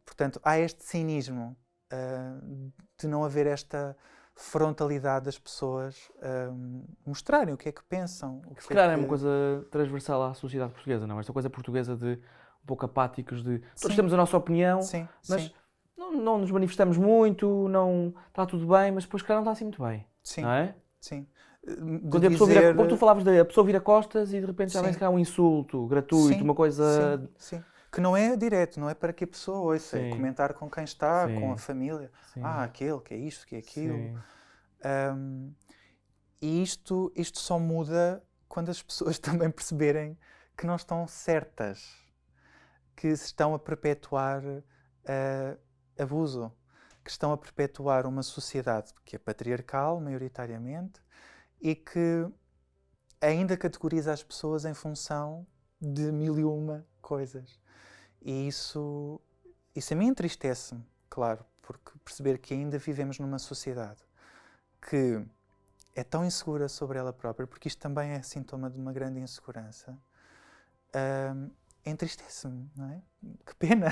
Portanto, há este cinismo de não haver esta frontalidade das pessoas mostrarem o que é que pensam. Se calhar é uma coisa transversal à sociedade portuguesa, não? Esta coisa portuguesa de um pouco apáticos, de todos temos a nossa opinião, mas não nos manifestamos muito, não está tudo bem, mas depois, calhar, não está assim muito bem. Sim. Não é? Sim. de Quando a pessoa vira, dizer... como tu falavas, a pessoa vira costas e de repente já vem Sim. se calhar um insulto gratuito, Sim, uma coisa. sim. Que não é direto, não é para que a pessoa ouça, é Sim. comentar com quem está, com a Sim. família. Sim. Aquele, que é isto, que é aquilo. Sim. E isto só muda quando as pessoas também perceberem que não estão certas, que se estão a perpetuar abuso, que estão a perpetuar uma sociedade que é patriarcal, maioritariamente, e que ainda categoriza as pessoas em função de mil e uma coisas. E isso a mim entristece-me, claro, porque perceber que ainda vivemos numa sociedade que é tão insegura sobre ela própria, porque isto também é sintoma de uma grande insegurança, entristece-me, não é? Que pena!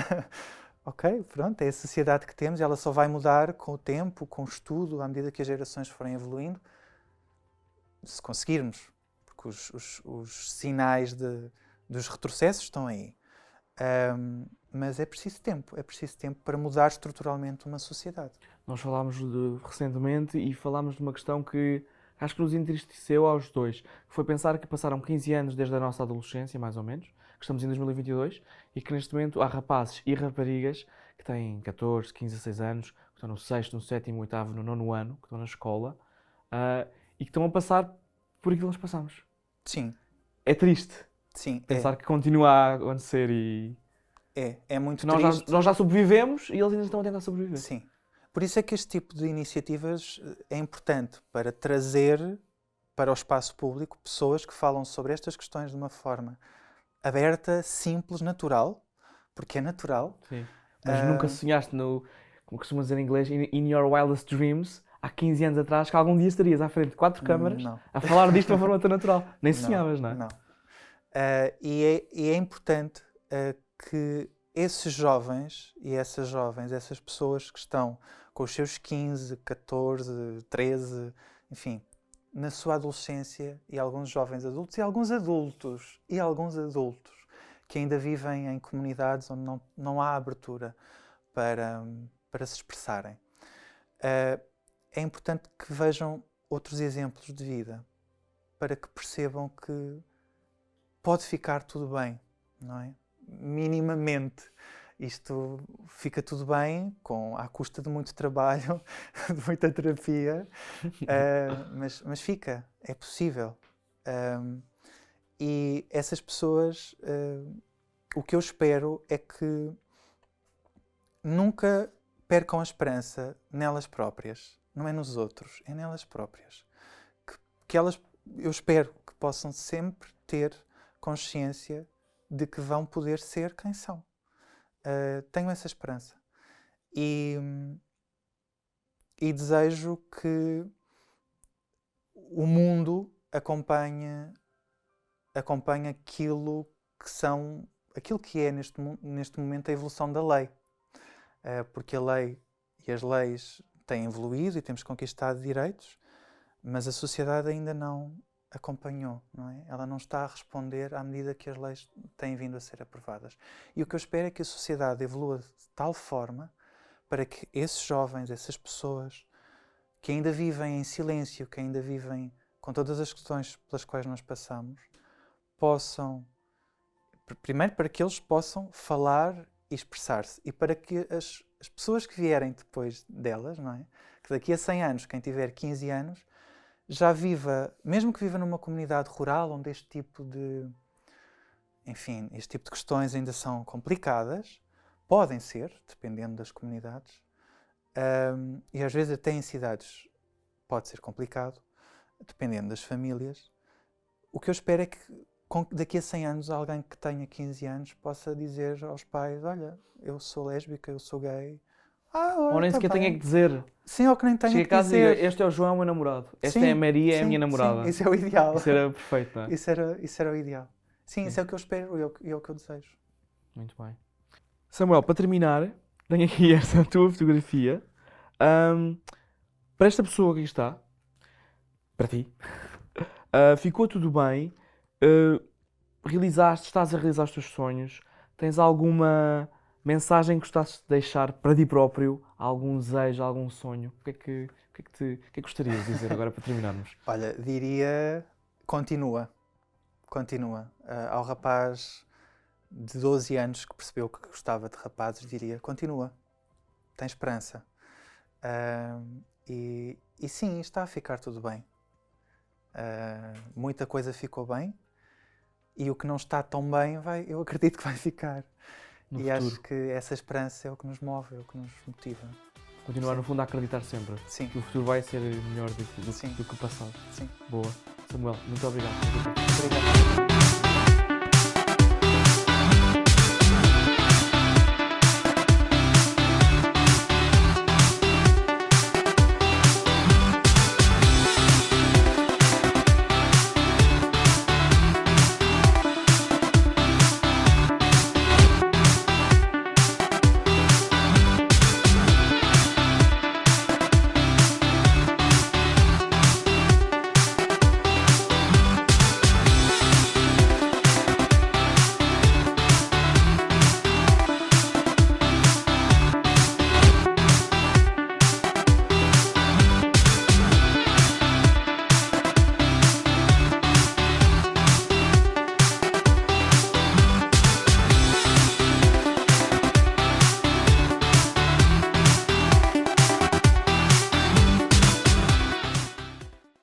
Ok, pronto, é a sociedade que temos, ela só vai mudar com o tempo, com o estudo, à medida que as gerações forem evoluindo, se conseguirmos, porque os sinais dos retrocessos estão aí. Mas é preciso tempo para mudar estruturalmente uma sociedade. Nós falámos recentemente e falámos de uma questão que acho que nos entristeceu aos dois, que foi pensar que passaram 15 anos desde a nossa adolescência, mais ou menos, que estamos em 2022, e que neste momento há rapazes e raparigas que têm 14, 15, 16 anos, que estão no 6º, no 7º, 8º, no 9º ano, que estão na escola, e que estão a passar por aquilo que nós passamos. Sim, É triste sim, pensar que continua a acontecer e é muito que triste. nós já sobrevivemos e eles ainda estão a tentar sobreviver. Sim. Por isso é que este tipo de iniciativas é importante para trazer para o espaço público pessoas que falam sobre estas questões de uma forma aberta, simples, natural, porque é natural. Sim. Mas nunca sonhaste como costuma dizer em inglês, in your wildest dreams, há 15 anos atrás, que algum dia estarias à frente de 4 câmaras Não. a falar disto de uma forma tão natural. Nem sonhavas, não é? Não. E é importante que esses jovens e essas jovens, essas pessoas que estão com os seus 15, 14, 13, enfim, na sua adolescência, e alguns jovens adultos, e alguns adultos que ainda vivem em comunidades onde não há abertura para se expressarem. É importante que vejam outros exemplos de vida, para que percebam que pode ficar tudo bem, não é? Minimamente. Isto fica tudo bem, à custa de muito trabalho, de muita terapia, mas fica, é possível. E essas pessoas, o que eu espero é que nunca percam a esperança nelas próprias, não é nos outros, é nelas próprias. Eu espero que possam sempre ter consciência de que vão poder ser quem são. Tenho essa esperança. E desejo que o mundo acompanhe aquilo que é neste momento a evolução da lei. Porque a lei e as leis têm evoluído e temos conquistado direitos, mas a sociedade ainda não acompanhou, não é? Ela não está a responder à medida que as leis têm vindo a ser aprovadas. E o que eu espero é que a sociedade evolua de tal forma para que esses jovens, essas pessoas que ainda vivem em silêncio, que ainda vivem com todas as questões pelas quais nós passamos, possam, primeiro para que eles possam falar e expressar-se, e para que as pessoas que vierem depois delas, não é? Que daqui a 100 anos, quem tiver 15 anos, já viva, mesmo que viva numa comunidade rural, onde este tipo de questões ainda são complicadas, podem ser, dependendo das comunidades, e às vezes até em cidades pode ser complicado, dependendo das famílias. O que eu espero é que daqui a 100 anos alguém que tenha 15 anos possa dizer aos pais: olha, eu sou lésbica, eu sou gay. Ou nem sequer tenha que dizer. Sim, ou que nem tenha Chega a que casa e dizer. diga: este é o João, meu namorado. Esta Sim, é a Maria, é a minha namorada. Sim, isso é o ideal. Isso era perfeito, não é? Isso era o ideal. Sim, isso é o que eu espero e é o que eu desejo. Muito bem. Samuel, para terminar, tenho aqui esta tua fotografia. Para esta pessoa que aqui está, para ti, ficou tudo bem, estás a realizar os teus sonhos, tens alguma mensagem que gostasses de deixar para ti próprio, algum desejo, algum sonho? O que é que gostarias de dizer agora para terminarmos? Olha, diria, continua. Ao rapaz de 12 anos que percebeu que gostava de rapazes, diria, continua. Tem esperança. E sim, está a ficar tudo bem. Muita coisa ficou bem e o que não está tão bem, eu acredito que vai ficar. No E futuro. acho que essa esperança é o que nos move, é o que nos motiva. Continuar, Sim. no fundo, a acreditar sempre Sim, que o futuro vai ser melhor Sim. do que o passado. sim. Boa. Samuel, muito obrigado. Obrigado.